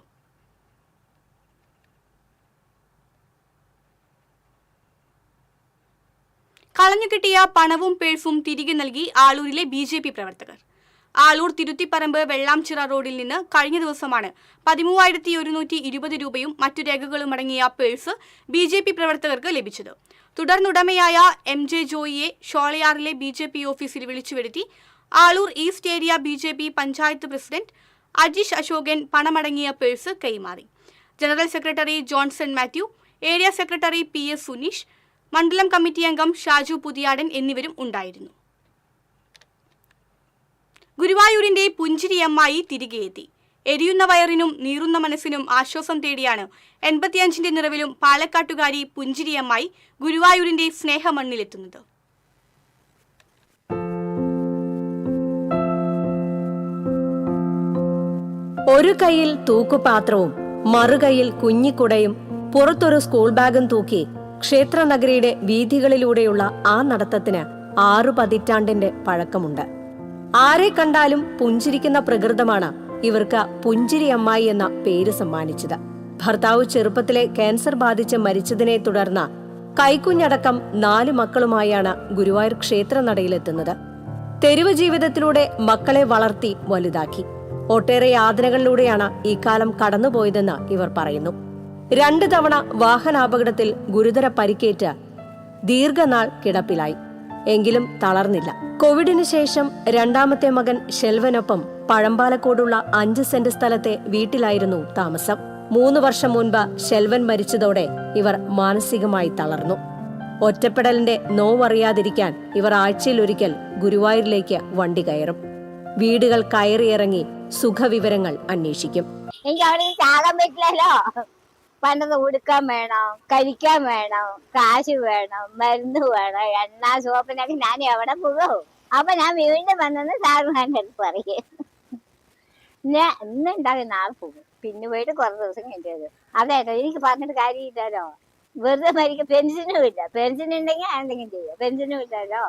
S1: കളഞ്ഞുകിട്ടിയ പണവും പേഴ്സും തിരികെ നൽകി ആളൂരിലെ BJP പ്രവർത്തകർ. ആളൂർ തിരുത്തിപ്പറമ്പ് വെള്ളാംചിറ റോഡിൽ നിന്ന് കഴിഞ്ഞ ദിവസമാണ് 13,120 രൂപയും മറ്റു രേഖകളും അടങ്ങിയ പേഴ്സ് BJP പ്രവർത്തകർക്ക് ലഭിച്ചത്. തുടർന്നുടമയായ MJ ജോയിയെ ഷോളയാറിലെ BJP ഓഫീസിൽ വിളിച്ചുവരുത്തി Aloor east area BJP panchayat president Ajish Ashokan പണമടങ്ങിയ പേഴ്സ് കൈമാറി. General secretary Johnson Mathew, area secretary PS Suneesh, മണ്ഡലം കമ്മിറ്റി അംഗം ഷാജു പുതിയാടൻ എന്നിവരും ഉണ്ടായിരുന്നു. ഗുരുവായൂരിന്റെ പുഞ്ചിരിയമ്മായി തിരികെ എത്തി. എരിയുന്ന വയറിനും നീറുന്ന മനസ്സിനും ആശ്വാസം തേടിയാണ് 85ന്റെ നിറവിലും പാലക്കാട്ടുകാരി പുഞ്ചിരിയമ്മായി ഗുരുവായൂരിന്റെ സ്നേഹമണ്ണിലെത്തുന്നത്.
S12: ഒരു കൈയിൽ തൂക്കുപാത്രവും മറുകൈയിൽ കുഞ്ഞിക്കുടയും പുറത്തൊരു സ്കൂൾ ബാഗും തൂക്കി ക്ഷേത്രനഗരിയുടെ വീഥികളിലൂടെയുള്ള ആ നടത്തത്തിന് 6 പതിറ്റാണ്ടിന്റെ പഴക്കമുണ്ട്. ആരെ കണ്ടാലും പുഞ്ചിരിക്കുന്ന പ്രകൃതമാണ് ഇവർക്ക് പുഞ്ചിരി അമ്മായി എന്ന പേര് സമ്മാനിച്ചത്. ഭർത്താവ് ചെറുപ്പത്തിലെ ക്യാൻസർ ബാധിച്ച് മരിച്ചതിനെ തുടർന്ന് കൈക്കുഞ്ഞടക്കം 4 മക്കളുമായാണ് ഗുരുവായൂർ ക്ഷേത്രനടയിലെത്തുന്നത്. തെരുവ് ജീവിതത്തിലൂടെ മക്കളെ വളർത്തി വലുതാക്കി. ഒട്ടേറെ യാതനകളിലൂടെയാണ് ഈ കാലം കടന്നുപോയതെന്ന് ഇവർ പറയുന്നു. 2 തവണ വാഹനാപകടത്തിൽ ഗുരുതര പരിക്കേറ്റ് ദീർഘനാൾ കിടപ്പിലായി. എങ്കിലും തളർന്നില്ല. കോവിഡിന് ശേഷം രണ്ടാമത്തെ മകൻ ഷെൽവനൊപ്പം പഴമ്പാലക്കോടുള്ള 5 സെന്റ് സ്ഥലത്തെ വീട്ടിലായിരുന്നു താമസം. 3 വർഷം മുൻപ് ഷെൽവൻ മരിച്ചതോടെ ഇവർ മാനസികമായി തളർന്നു. ഒറ്റപ്പെടലിന്റെ നോവറിയാതിരിക്കാൻ ഇവർ ആഴ്ചയിലൊരിക്കൽ ഗുരുവായൂരിലേക്ക് വണ്ടി കയറും. വീടുകൾ കയറിയിറങ്ങി സുഖവിവരങ്ങൾ അന്വേഷിക്കും.
S10: എനിക്ക് അവിടെ ചാകാൻ പറ്റില്ലല്ലോ. പണ്ടത് ഉടുക്കാൻ വേണം, കഴിക്കാൻ വേണം, കാശ് വേണം, മരുന്ന് വേണം, എണ്ണ സോപ്പിനൊക്കെ ഞാൻ എവിടെ പോകും? അപ്പൊ ഞാൻ വീണ്ടും വന്നെന്ന് സാറിന് പറയേ ഇന്നുണ്ടാകും, നാളെ പോകും, പിന്നെ പോയിട്ട് കുറെ ദിവസം കഴിഞ്ഞത്. അതേട്ടോ, എനിക്ക് പറഞ്ഞിട്ട് കാര്യമില്ലല്ലോ. വെറുതെ മരിക്കും. പെൻഷനും ഇല്ല. പെൻഷൻ ഉണ്ടെങ്കിൽ എന്തെങ്കിലും ചെയ്യും. പെൻഷനും ഇല്ലല്ലോ.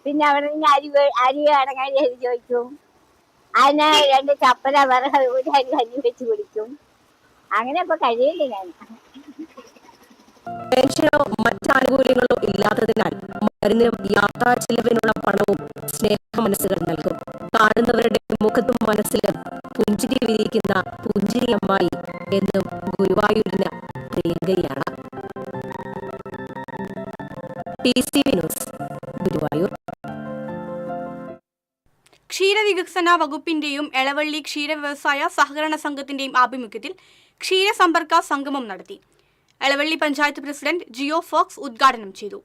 S10: പിന്നെ അവിടെ നിന്ന് അരി അടങ്ങാൻ അരി ചോദിക്കും. അതിന് 2 ചപ്പല വിറക് ഒരു അരി കഞ്ഞി വെച്ച് കുടിക്കും. അങ്ങനെ ഇപ്പൊ കഴിയില്ല ഞാൻ.
S12: പെൻഷനോ മറ്റാനുകൂല്യങ്ങളോ ഇല്ലാത്തതിനാൽ മരുന്നിനും യാത്രാ ചെലവിനുള്ള പണവും സ്നേഹ മനസ്സുകൾ നൽകും. കാണുന്നവരുടെ മുഖത്തും മനസ്സിലും പുഞ്ചിരി വിരിയിക്കുന്ന പുഞ്ചിരിയമ്മായി എന്നും ഗുരുവായൂരിന് പ്രിയങ്കരിയാണ്. TCV news, Guruvayur.
S1: ക്ഷീരവികസന വകുപ്പിന്റെയും എളവള്ളി ക്ഷീര വ്യവസായ സഹകരണ സംഘത്തിന്റെയും ആഭിമുഖ്യത്തിൽ ക്ഷീരസമ്പർക്ക സംഗമം നടത്തി. Elavally panchayat president Geo Fox ഉദ്ഘാടനം ചെയ്തു.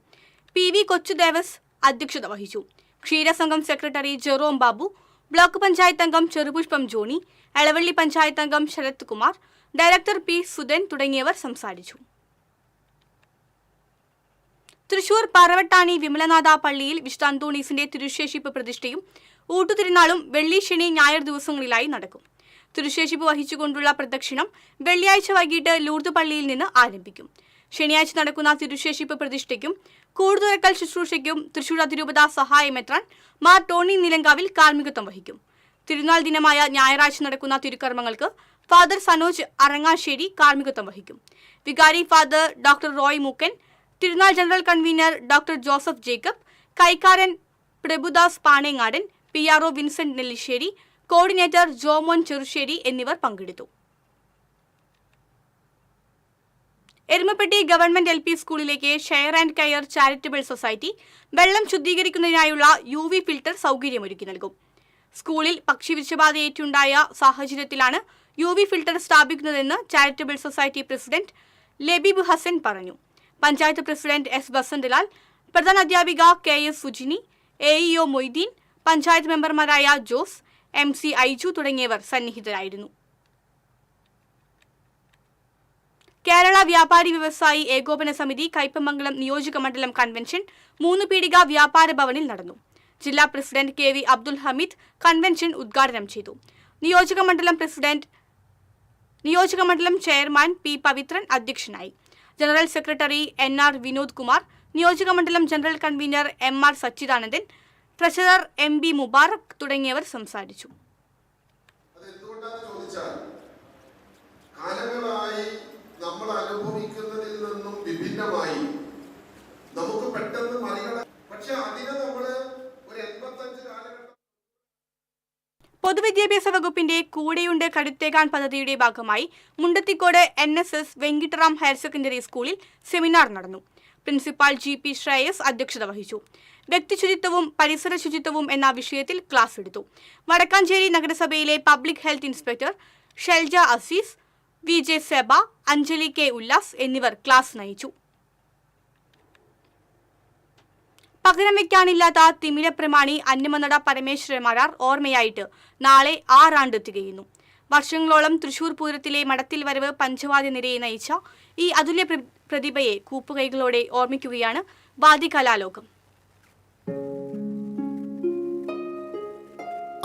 S1: PV കൊച്ചുദേവസ് അധ്യക്ഷത വഹിച്ചു. ക്ഷീരസംഘം secretary Jerome Babu, block panchayat അംഗം ചെറുപുഷ്പം ജോണി, എളവള്ളി പഞ്ചായത്ത് അംഗം ശരത് കുമാർ, ഡയറക്ടർ P സുധൻ തുടങ്ങിയവർ സംസാരിച്ചു. തൃശൂർ പാറവട്ടാണി വിമലനാഥ പള്ളിയിൽ വിശുദ്ധ അന്തോണീസിന്റെ തിരുശേഷിപ്പ് പ്രതിഷ്ഠയും ഊട്ടുതിരുനാളും വെള്ളി, ശനി, ഞായർ ദിവസങ്ങളിലായി നടക്കും. തിരുശേഷിപ്പ് വഹിച്ചുകൊണ്ടുള്ള പ്രദക്ഷിണം വെള്ളിയാഴ്ച വൈകിട്ട് ലൂർദ് പള്ളിയിൽ നിന്ന് ആരംഭിക്കും. ശനിയാഴ്ച നടക്കുന്ന തിരുശേഷിപ്പ് പ്രതിഷ്ഠയ്ക്കും കൂടുതുറക്കൽ ശുശ്രൂഷയ്ക്കും തൃശൂർ അതിരൂപത സഹായ മെത്രാൻ മാർ ടോണി നിലങ്കാവിൽ കാർമ്മികത്വം വഹിക്കും. തിരുനാൾ ദിനമായ ഞായറാഴ്ച നടക്കുന്ന തിരുക്കർമ്മങ്ങൾക്ക് ഫാദർ സനോജ് അറങ്ങാശ്ശേരി കാർമ്മികത്വം വഹിക്കും. വികാരി ഫാദർ ഡോക്ടർ റോയ് മൂക്കൻ, തിരുനാൾ general convener doctor Joseph Jacob, കൈക്കാരൻ Prabhudas Panengadan, PRO Vincent Nellissery, coordinator Jomon Cherussery എന്നിവർ പങ്കെടുത്തു. എരുമപ്പെട്ടി ഗവൺമെന്റ് LP സ്കൂളിലേക്ക് share and care charitable society വെള്ളം ശുദ്ധീകരിക്കുന്നതിനായുള്ള UV ഫിൽട്ടർ സൗകര്യമൊരുക്കി നൽകും. സ്കൂളിൽ പക്ഷിവിഷബാധയേറ്റുണ്ടായ സാഹചര്യത്തിലാണ് UV ഫിൽട്ടർ സ്ഥാപിക്കുന്നതെന്ന് charitable society president Labeeb Hassan പറഞ്ഞു. പഞ്ചായത്ത് പ്രസിഡന്റ് S ബസന്തലാൽ, പ്രധാന അധ്യാപിക KS സുജിനി, AEO മൊയ്തീൻ, പഞ്ചായത്ത് മെമ്പർമാരായ ജോസ്, MC ഐജു തുടങ്ങിയവർ സന്നിഹിതരായിരുന്നു. കേരള വ്യാപാരി വ്യവസായി ഏകോപന സമിതി കയ്പമംഗലം നിയോജക മണ്ഡലം കൺവെൻഷൻ 3 പീടിക വ്യാപാര ഭവനിൽ നടന്നു. ജില്ലാ പ്രസിഡന്റ് KV അബ്ദുൽ ഹമീദ് കൺവെൻഷൻ ഉദ്ഘാടനം ചെയ്തു. നിയോജക മണ്ഡലം ചെയർമാൻ P പവിത്രൻ അധ്യക്ഷനായി. General secretary NR Vinod Kumar, നിയോജക മണ്ഡലം general convener MR Sachidanandan, treasurer MB Mubarak തുടങ്ങിയവർ സംസാരിച്ചു.
S13: കാലങ്ങളായി നമ്മൾ അനുഭവിക്കുന്നതിൽ നിന്നും വിഭിന്നമായി നമുക്ക് പെട്ടെന്ന് മറികട, പക്ഷെ അതിനെ നമ്മൾ ഒരു 85 കാലഘട്ടം.
S1: പൊതുവിദ്യാഭ്യാസ വകുപ്പിന്റെ കൂടെയുണ്ട് കടുത്തേകാൻ പദ്ധതിയുടെ ഭാഗമായി Mundathikode NSS Venkitaram higher secondary സ്കൂളിൽ സെമിനാർ നടന്നു. പ്രിൻസിപ്പാൾ GP ശ്രേയസ് അധ്യക്ഷത വഹിച്ചു. വ്യക്തിശുചിത്വവും പരിസര ശുചിത്വവും എന്ന വിഷയത്തിൽ ക്ലാസ് എടുത്തു. വടക്കാഞ്ചേരി നഗരസഭയിലെ public health inspector Shelja Azeez, VJ Seba, Anjali K Ullas എന്നിവർ ക്ലാസ് നയിച്ചു. പകരം വയ്ക്കാനില്ലാത്ത തിമിരപ്രമാണി അന്നമനട പരമേശ്വരന്മാരാർ ഓർമ്മയായിട്ട് നാളെ 6 ആണ്ട് തികയുന്നു. വർഷങ്ങളോളം തൃശൂർ പൂരത്തിലെ മടത്തിൽ വരവ് പഞ്ചവാദ്യ നിരയെ നയിച്ച ഈ അതുല്യ പ്രതിഭയെ കൂപ്പുകൈകളോടെ ഓർമ്മിക്കുകയാണ് വാദ്യകലാലോകം.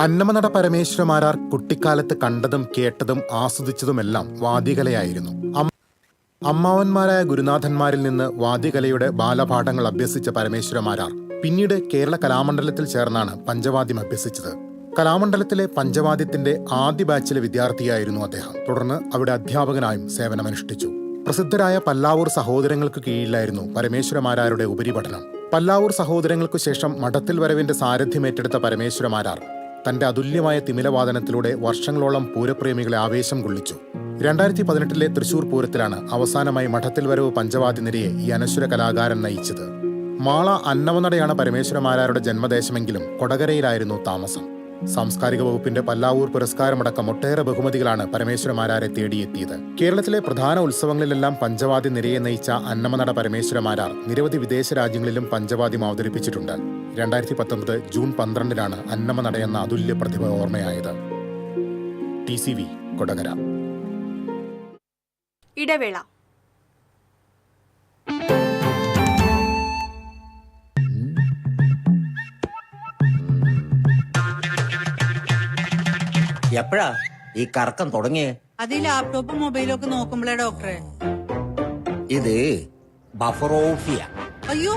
S6: അന്നമനട പരമേശ്വരമാരാർ കുട്ടിക്കാലത്ത് കണ്ടതും കേട്ടതും ആസ്വദിച്ചതുമെല്ലാം വാദ്യകലയായിരുന്നു. അമ്മാവന്മാരായ ഗുരുനാഥന്മാരിൽ നിന്ന് വാദ്യകലയുടെ ബാലപാഠങ്ങൾ അഭ്യസിച്ച പരമേശ്വരമാരാർ പിന്നീട് കേരള കലാമണ്ഡലത്തിൽ ചേർന്നാണ് പഞ്ചവാദ്യം അഭ്യസിച്ചത്. കലാമണ്ഡലത്തിലെ പഞ്ചവാദ്യത്തിന്റെ ആദ്യ ബാച്ചിലെ വിദ്യാർത്ഥിയായിരുന്നു അദ്ദേഹം. തുടർന്ന് അവിടെ അധ്യാപകനായും സേവനമനുഷ്ഠിച്ചു. പ്രസിദ്ധരായ പല്ലാവൂർ സഹോദരങ്ങൾക്ക് കീഴിലായിരുന്നു പരമേശ്വരമാരാരുടെ ഉപരിപഠനം. പല്ലാവൂർ സഹോദരങ്ങൾക്കു ശേഷം മഠത്തിൽ വരവിന്റെ സാരഥ്യമേറ്റെടുത്ത പരമേശ്വരമാരാർ തന്റെ അതുല്യമായ തിമിലവാദനത്തിലൂടെ വർഷങ്ങളോളം പൂരപ്രേമികളെ ആവേശം കൊള്ളിച്ചു. 2018 തൃശൂർ പൂരത്തിലാണ് അവസാനമായി മഠത്തിൽ വരവ് പഞ്ചവാദ്യ നിരയെ ഈ അനശ്വര കലാകാരൻ നയിച്ചത്. മാള അന്നമനടയാണ് പരമേശ്വരമാരാരുടെ ജന്മദേശമെങ്കിലും കൊടകരയിലായിരുന്നു താമസം. സാംസ്കാരിക വകുപ്പിന്റെ പല്ലാവൂർ പുരസ്കാരമടക്കം ഒട്ടേറെ ബഹുമതികളാണ് പരമേശ്വരമാരാരെ തേടിയെത്തിയത്. കേരളത്തിലെ പ്രധാന ഉത്സവങ്ങളിലെല്ലാം പഞ്ചവാദ്യ നിരയെ നയിച്ച അന്നമനട പരമേശ്വരമാരാർ നിരവധി വിദേശ രാജ്യങ്ങളിലും പഞ്ചവാദ്യം അവതരിപ്പിച്ചിട്ടുണ്ട്. 2019 ജൂൺ 12 അന്നമനട എന്ന അതുല്യ പ്രതിഭ ഓർമ്മയായത്. TCV കൊടകര.
S1: ഇടവേള.
S14: എപ്പോഴാ ഈ കറക്കം തുടങ്ങിയേ?
S15: അത് ഈ ലാപ്ടോപ്പും മൊബൈലും ഒക്കെ നോക്കുമ്പോഴേ ഡോക്ടറെ.
S14: ഇത് ബഫറോഫിയ.
S15: അയ്യോ,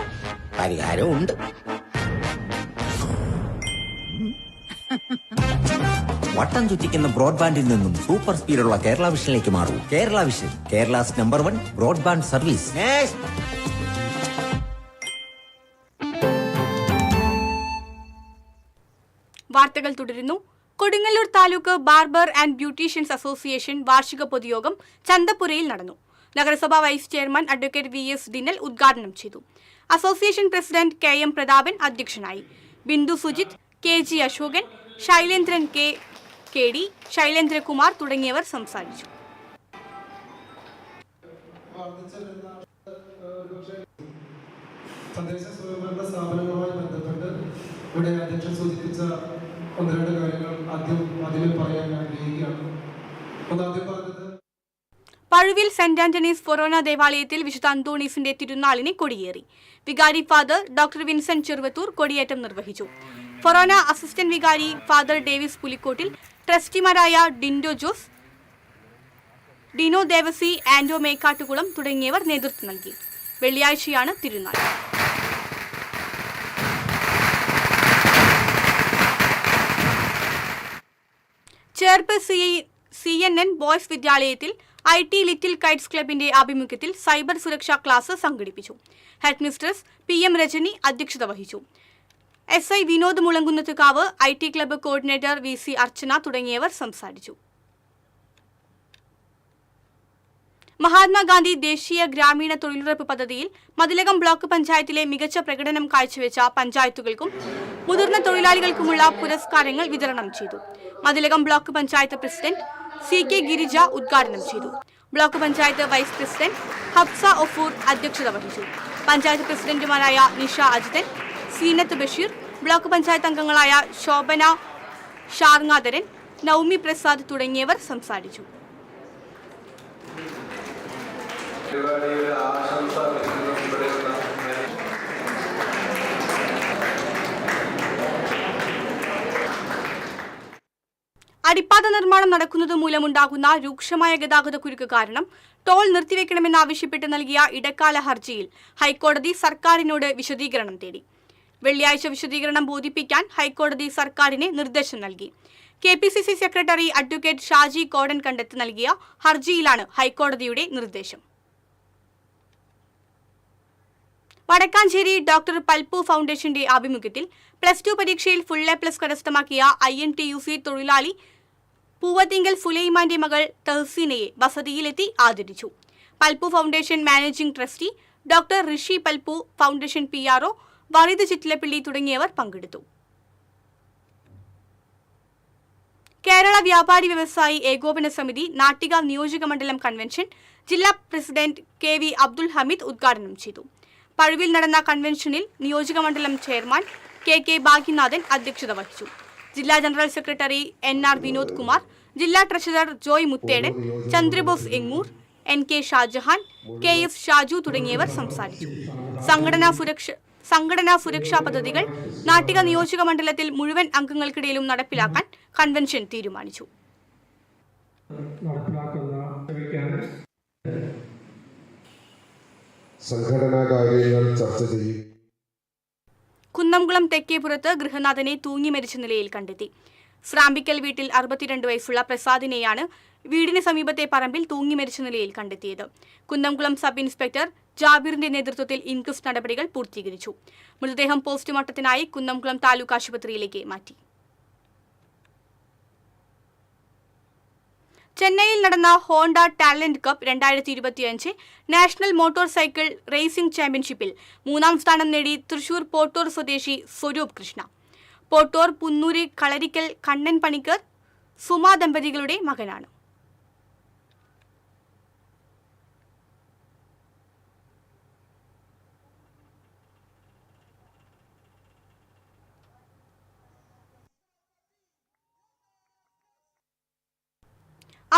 S14: പരിഹാരമുണ്ട്. വട്ടം ചുറ്റിക്കുന്ന ബ്രോഡ്ബാൻഡിൽ നിന്നും സൂപ്പർ സ്പീഡുള്ള കേരള വിഷനിലേക്ക് മാറൂ. Kerala vision, Kerala's number 1 broadband service.
S1: വാർത്തകൾ തുടരുന്നു. Kodungallur taluk barber and beauticians association വാർഷിക പൊതുയോഗം ചന്തപുരയിൽ നടന്നു. നഗരസഭാ vice chairman advocate VS Dinal ഉദ്ഘാടനം ചെയ്തു. അസോസിയേഷൻ പ്രസിഡന്റ് KM പ്രതാപൻ അധ്യക്ഷനായി. ബിന്ദു സുജിത്, KG അശോകൻ, ശൈലേന്ദ്രൻ KD, ശൈലേന്ദ്രകുമാർ തുടങ്ങിയവർ സംസാരിച്ചു.
S16: തദ്ദേശ സ്വയംഭരണ സ്ഥാപനങ്ങളുമായി ബന്ധപ്പെട്ട് ഇവിടെ അധ്യക്ഷൻ സൂചിപ്പിച്ച ഒന്ന് രണ്ട് കാര്യങ്ങൾ ആദ്യമേ പറയാൻ ആഗ്രഹിക്കുകയാണ്. ഒന്നാദ്യം പറഞ്ഞത്
S1: പഴുവിൽ സെന്റ് ആന്റണീസ് ഫൊറോന ദേവാലയത്തിൽ വിശുദ്ധ അന്തോണീസിന്റെ തിരുനാളിനെ കൊടിയേറി. വികാരി ഫാദർ ഡോക്ടർ വിൻസെന്റ് ചെറുവത്തൂർ കൊടിയേറ്റം നിർവഹിച്ചു. ഫൊറോന അസിസ്റ്റന്റ് വികാരി ഫാദർ ഡേവിസ് പുലിക്കോട്ടിൽ, ട്രസ്റ്റിമാരായ ഡിൻഡോ ജോസ്, ഡിനോ ദേവസി, ആൻഡോ മേക്കാട്ടുകുളം തുടങ്ങിയവർ നേതൃത്വം നൽകി. വെള്ളിയാഴ്ചയാണ് തിരുനാൾ. ചേർപ്പ് CNN ബോയ്സ് വിദ്യാലയത്തിൽ IT ലിറ്റിൽ കൈറ്റ്സ് ക്ലബിന്റെ ആഭിമുഖ്യത്തിൽ സൈബർ സുരക്ഷാ ക്ലാസ് സംഘടിപ്പിച്ചു. ഹെഡ് മിസ്ട്രസ് PM രജനി അധ്യക്ഷത വഹിച്ചു. SI Vinod Mulankunnathukavu, IT club coordinator VC അർച്ചന തുടങ്ങിയവർ സംസാരിച്ചു. മഹാത്മാഗാന്ധി ദേശീയ ഗ്രാമീണ തൊഴിലുറപ്പ് പദ്ധതിയിൽ മതിലകം ബ്ലോക്ക് പഞ്ചായത്തിലെ മികച്ച പ്രകടനം കാഴ്ചവെച്ച പഞ്ചായത്തുകൾക്കും മുതിർന്ന തൊഴിലാളികൾക്കുമുള്ള പുരസ്കാരങ്ങൾ വിതരണം ചെയ്തു. Mathilakam block panchayat president CK Girija ഉദ്ഘാടനം ചെയ്തു. Block panchayat vice president Habsa Ofoor അധ്യക്ഷത വഹിച്ചു. പഞ്ചായത്ത് പ്രസിഡന്റുമാരായ നിഷ അജിതൻ, സീനത്ത് ബഷീർ, ബ്ലോക്ക് പഞ്ചായത്ത് അംഗങ്ങളായ ശോഭന ഷാർങ്ങാധരൻ, നൌമി പ്രസാദ് തുടങ്ങിയവർ സംസാരിച്ചു. അടിപ്പാത നിർമ്മാണം നടക്കുന്നത് മൂലമുണ്ടാകുന്ന രൂക്ഷമായ ഗതാഗത കുരുക്ക് കാരണം ടോൾ നിർത്തിവെക്കണമെന്നാവശ്യപ്പെട്ട് നൽകിയ ഇടക്കാല ഹർജിയിൽ ഹൈക്കോടതി സർക്കാരിനോട് വിശദീകരണം തേടി. വെള്ളിയാഴ്ച വിശദീകരണം ബോധിപ്പിക്കാൻ ഹൈക്കോടതി സർക്കാരിന് നിർദ്ദേശം നൽകി. KPCC സെക്രട്ടറി അഡ്വക്കേറ്റ് ഷാജി കോടൻ കണ്ടെത്തി നൽകിയ ഹർജിയിലാണ് ഹൈക്കോടതിയുടെ നിർദ്ദേശം. വടക്കാഞ്ചേരി ഡോക്ടർ പൽപു ഫൗണ്ടേഷന്റെ ആഭിമുഖ്യത്തിൽ +2 പരീക്ഷയിൽ ഫുൾ A+ കരസ്ഥമാക്കിയ INTUC തൊഴിലാളി പൂവത്തിങ്കൽ സുലൈമാന്റെ മകൾ തഹ്സീനയെ വസതിയിലെത്തി ആദരിച്ചു. Palpu foundation managing trustee doctor Rishi Palpu, foundation PRO Varid Chittilappally തുടങ്ങിയവർ പങ്കെടുത്തു. കേരള വ്യാപാരി വ്യവസായി ഏകോപന സമിതി നാട്ടിക നിയോജക മണ്ഡലം കൺവെൻഷൻ ജില്ലാ പ്രസിഡന്റ് KV അബ്ദുൽ ഹമീദ് ഉദ്ഘാടനം ചെയ്തു. പഴുവിൽ നടന്ന കൺവെൻഷനിൽ നിയോജക മണ്ഡലം ചെയർമാൻ KK ഭാഗ്യനാഥൻ അധ്യക്ഷത വഹിച്ചു. ജില്ലാ general secretary NR Vinod Kumar, ജില്ലാ treasurer Joy Muthedan, Chandrabose Engoor, NK Shajahan, KF Shaju തുടങ്ങിയവർ സംസാരിച്ചു. സംഘടനാ സുരക്ഷാ പദ്ധതികൾ നാട്ടിക നിയോജക മണ്ഡലത്തിൽ മുഴുവൻ അംഗങ്ങൾക്കിടയിലും നടപ്പിലാക്കാൻ കൺവെൻഷൻ തീരുമാനിച്ചു.
S13: സംഘടനാ കാര്യങ്ങൾ ചർച്ച ചെയ്യും.
S1: കുന്നംകുളം തെക്കേപ്പുറത്ത് ഗൃഹനാഥനെ തൂങ്ങി മരിച്ച നിലയിൽ കണ്ടെത്തി. സ്രാമ്പിക്കൽ വീട്ടിൽ 62 വയസ്സുള്ള പ്രസാദിനെയാണ് വീടിന് സമീപത്തെ പറമ്പിൽ തൂങ്ങി മരിച്ച നിലയിൽ കണ്ടെത്തിയത്. കുന്നംകുളം സബ് ഇൻസ്പെക്ടർ ജാബിറിന്റെ നേതൃത്വത്തിൽ ഇൻക്വസ്റ്റ് നടപടികൾ പൂർത്തീകരിച്ചു. മൃതദേഹം പോസ്റ്റ്മോർട്ടത്തിനായി കുന്നംകുളം താലൂക്ക് ആശുപത്രിയിലേക്ക് മാറ്റി. ചെന്നൈയിൽ നടന്ന Honda talent cup 2025 national motorcycle racing ചാമ്പ്യൻഷിപ്പിൽ 3ാം സ്ഥാനം നേടി തൃശൂർ പോട്ടൂർ സ്വദേശി സ്വരൂപ് കൃഷ്ണ. പോട്ടൂർ പുന്നൂരി കളരിക്കൽ കണ്ണൻ പണിക്കർ സുമ ദമ്പതികളുടെ മകനാണ്.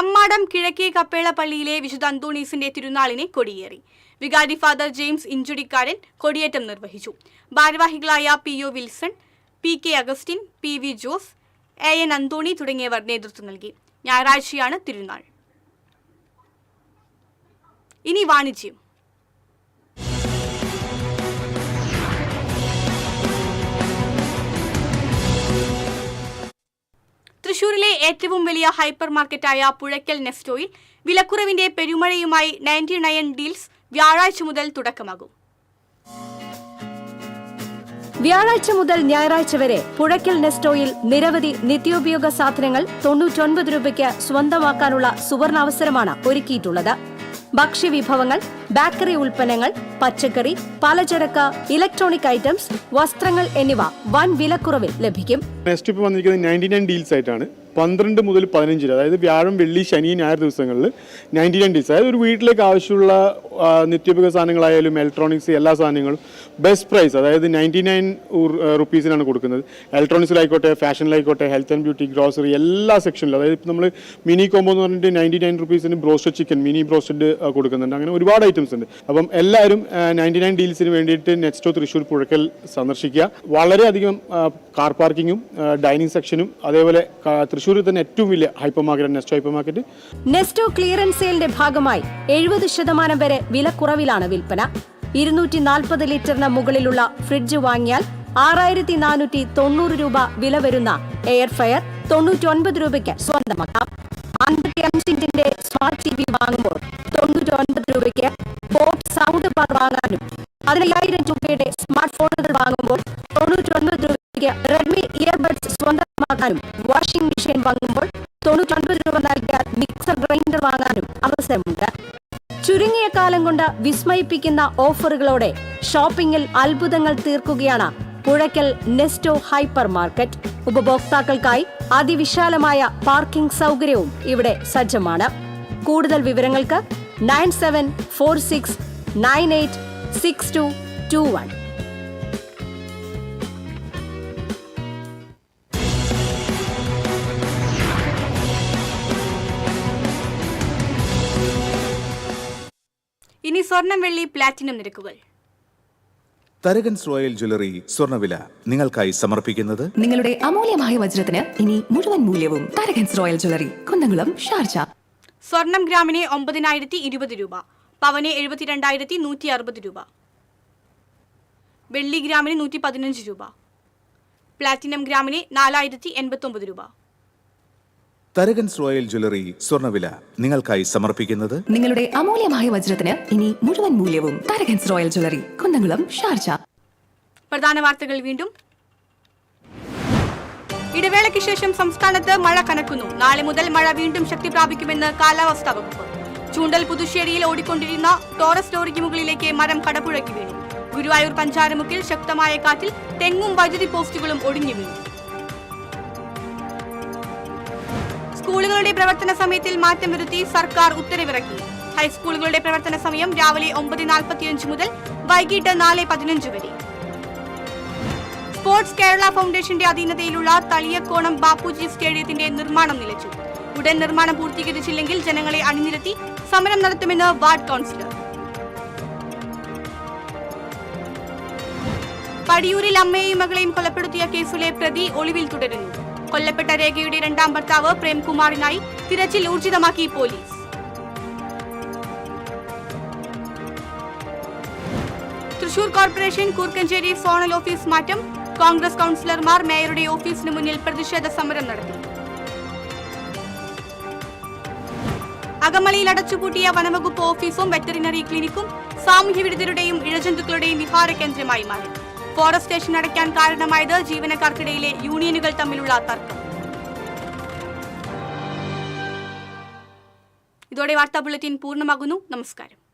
S1: അമ്മാടം കിഴക്കേ കപ്പേള പള്ളിയിലെ വിശുദ്ധ അന്തോണീസിന്റെ തിരുനാളിനെ കൊടിയേറി. വികാരി ഫാദർ ജെയിംസ് ഇഞ്ചുടിക്കാരൻ കൊടിയേറ്റം നിർവഹിച്ചു. ഭാരവാഹികളായ PO Wilson, PK Augustine, PV Jose, AN Antony തുടങ്ങിയവർ നേതൃത്വം നൽകി. ഞായറാഴ്ചയാണ് തിരുനാൾ. ഇനി വാണിജ്യം. തൃശൂരിലെ ഏറ്റവും വലിയ ഹൈപ്പർ മാർക്കറ്റായ പുഴയ്ക്കൽ നെസ്റ്റോയിൽ വിലക്കുറവിന്റെ പെരുമഴയുമായി 99 ഡീൽസ് വ്യാഴാഴ്ച മുതൽ തുടക്കമാകും.
S12: വ്യാഴാഴ്ച മുതൽ ഞായറാഴ്ച വരെ പുഴയ്ക്കൽ നെസ്റ്റോയിൽ നിരവധി നിത്യോപയോഗ സാധനങ്ങൾ 99 രൂപയ്ക്ക് സ്വന്തമാക്കാനുള്ള സുവർണാവസരമാണ് ഒരുക്കിയിട്ടുള്ളത്. ഭക്ഷ്യവിഭവങ്ങൾ, ബേക്കറി ഉൽപ്പന്നങ്ങൾ, പച്ചക്കറി, പലചരക്ക്, ഇലക്ട്രോണിക് ഐറ്റംസ്, വസ്ത്രങ്ങൾ എന്നിവ വൻ വിലക്കുറവിൽ ലഭിക്കും.
S17: നെക്സ്റ്റ് ഇപ്പോൾ വന്നിരിക്കുന്നത് 99 ഡീൽസ് ആയിട്ടാണ്. 12 മുതൽ 15 വരെ, അതായത് വ്യാഴം, വെള്ളി, ശനി, ഞായർ ദിവസങ്ങളിൽ 99 ഡീൽസ്. അതായത് ഒരു വീട്ടിലേക്ക് ആവശ്യമുള്ള നിത്യോപയോഗ സാധനങ്ങളായാലും ഇലക്ട്രോണിക്സ് എല്ലാ സാധനങ്ങളും ബെസ്റ്റ് പ്രൈസ്, അതായത് 99 റുപ്പീസിനാണ് കൊടുക്കുന്നത്. ഇലക്ട്രോണിക്സിലായിക്കോട്ടെ, ഫാഷനിലായിക്കോട്ടെ, ഹെൽത്ത് ആൻഡ് ബ്യൂട്ടി, ഗ്രോസറി എല്ലാ സെക്ഷനിലും. അതായത് ഇപ്പോൾ നമ്മൾ മിനി കോംബോ എന്ന് പറഞ്ഞിട്ട് 99 റുപ്പീസിന് ബ്രോസ്റ്റഡ് ചിക്കൻ, മിനി ബ്രോസ്റ്റഡ് കൊടുക്കുന്നുണ്ട്. അങ്ങനെ ഒരുപാട് ഐറ്റംസ് ഉണ്ട്. അപ്പം എല്ലാവരും 99 ഡീൽസിന് വേണ്ടിയിട്ട് നെക്സ്റ്റോ തൃശ്ശൂർ പുഴയ്ക്കൽ സന്ദർശിക്കുക. വളരെയധികം കാർ പാർക്കിങ്ങും ഡൈനിങ് സെക്ഷനും അതേപോലെ തൃശ്ശൂരിൽ തന്നെ ഏറ്റവും വലിയ hyper market Nesto hyper market.
S12: Nesto clearance സെയിലിന്റെ ഭാഗമായി 70% വരെ വിലക്കുറവിലാണ് വിൽപ്പന. 240 ലിറ്ററിന് മുകളിലുള്ള ഫ്രിഡ്ജ് വാങ്ങിയാൽ 6490 രൂപ വില വരുന്ന എയർ ഫ്രയർ 99 രൂപയ്ക്ക് സ്വന്തമാക്കാം. 55 ഇഞ്ചിന്റെ സ്മാർട്ട് TV വാങ്ങുമ്പോൾ 99 രൂപയ്ക്ക് പോപ്പ് സൗണ്ട് ബാർ വാങ്ങാനും 15,000 രൂപയുടെ സ്മാർട്ട് ഫോണുകൾ വാങ്ങുമ്പോൾ 99 രൂപയ്ക്ക് റെഡ്മി ഇയർബഡ്സ് സ്വന്തമാക്കാനും, വാഷിംഗ് മെഷീൻ വാങ്ങുമ്പോൾ 99 രൂപ നൽകിയാൽ മിക്സർ ഗ്രൈൻഡർ വാങ്ങാനും അവസരമുണ്ട്. ചുരുങ്ങിയ കാലം കൊണ്ട് വിസ്മയിപ്പിക്കുന്ന ഓഫറുകളോടെ ഷോപ്പിംഗിൽ അത്ഭുതങ്ങൾ തീർക്കുകയാണ് പുഴയ്ക്കൽ നെസ്റ്റോ ഹൈപ്പർ മാർക്കറ്റ്. ഉപഭോക്താക്കൾക്കായി അതിവിശാലമായ പാർക്കിംഗ് സൗകര്യവും ഇവിടെ സജ്ജമാണ്. കൂടുതൽ വിവരങ്ങൾക്ക് 9746986221.
S1: ഇനി സ്വർണം, വെള്ളി, പ്ലാറ്റിനം നിരക്കുകൾ.
S18: തരകൻസ് റോയൽ ജ്വല്ലറി സ്വർണ്ണവില നിങ്ങൾക്കായി സമർപ്പിക്കുന്നത്
S19: നിങ്ങളുടെ അമൂല്യമായ വജ്രത്തിന് ഇനി മുഴുവൻ മൂല്യവും Tharakans royal jewellery, Kunnamkulam, Sharjah.
S1: സ്വർണം ഗ്രാമിന് 9,020 രൂപ, പവന് 72,160 രൂപ, വെള്ളി ഗ്രാമിന് 115 രൂപ, പ്ലാറ്റിനം ഗ്രാമിന് 4,089 രൂപ.
S18: തരകൻസ് റോയൽ ജ്വല്ലറി സ്വർണ്ണവില നിങ്ങൾക്കായി സമർപ്പിക്കുന്നത്
S19: നിങ്ങളുടെ അമൂല്യമായ വജ്രത്തിന് ഇനി മുഴുവൻ മൂല്യവും Tharakans royal jewellery, Kunnamkulam, Sharjah.
S1: പ്രധാന വാർത്തകൾ വീണ്ടും. ഇടവേളയ്ക്ക് ശേഷം സംസ്ഥാനത്ത് മഴ കനക്കുന്നു. നാളെ മുതൽ മഴ വീണ്ടും ശക്തി പ്രാപിക്കുമെന്ന് കാലാവസ്ഥാ വകുപ്പ്. ചൂണ്ടൽ പുതുശ്ശേരിയിൽ ഓടിക്കൊണ്ടിരുന്ന ടോറസ് ലോറിക്ക് മുകളിലേക്ക് മരം കടപുഴക്കി വീണു. ഗുരുവായൂർ പഞ്ചാരമുക്കിൽ ശക്തമായ കാറ്റിൽ തെങ്ങും വൈദ്യുതി പോസ്റ്റുകളും ഒടിഞ്ഞു വീണു. സ്കൂളുകളുടെ പ്രവർത്തന സമയത്തിൽ മാറ്റം വരുത്തി സർക്കാർ ഉത്തരവിറക്കി. ഹൈസ്കൂളുകളുടെ പ്രവർത്തന സമയം രാവിലെ 9:45 മുതൽ വൈകിട്ട് 4:15 വരെ. സ്പോർട്സ് കേരള ഫൗണ്ടേഷന്റെ അധീനതയിലുള്ള തളിയക്കോണം ബാപ്പുജി സ്റ്റേഡിയത്തിന്റെ നിർമ്മാണം നിലച്ചു. ഉടൻ നിർമ്മാണം പൂർത്തീകരിച്ചില്ലെങ്കിൽ ജനങ്ങളെ അണിനിരത്തി സമരം നടത്തുമെന്ന് വാർഡ് കൗൺസിലർ. പടിയൂരിൽ അമ്മയെയും മകളെയും കൊലപ്പെടുത്തിയ കേസിലെ പ്രതി ഒളിവിൽ തുടരുന്നു. കൊല്ലപ്പെട്ട രേഖയുടെ രണ്ടാം ഭർത്താവ് പ്രേംകുമാറിനായി തിരച്ചിൽ ഊർജിതമാക്കി police. Thrissur corporation Koorkenchery zonal office മാറ്റം. കോൺഗ്രസ് കൗൺസിലർമാർ മേയറുടെ ഓഫീസിന് മുന്നിൽ പ്രതിഷേധ സമരം നടത്തി. അകമലയിൽ അടച്ചുപൂട്ടിയ വനവകുപ്പ് ഓഫീസും വെറ്ററിനറി ക്ലിനിക്കും സാമൂഹ്യ വിരുദ്ധരുടെയും ഇഴജന്തുക്കളുടെയും വിഹാര കേന്ദ്രമായി മാറി. ഫോറസ്റ്റ് സ്റ്റേഷൻ അടയ്ക്കാൻ കാരണമായത് ജീവനക്കാർക്കിടയിലെ യൂണിയനുകൾ തമ്മിലുള്ള തർക്കം. ഇതോടെ വാർത്താ ബുള്ളറ്റിൻ പൂർണ്ണമാകുന്നു. നമസ്കാരം.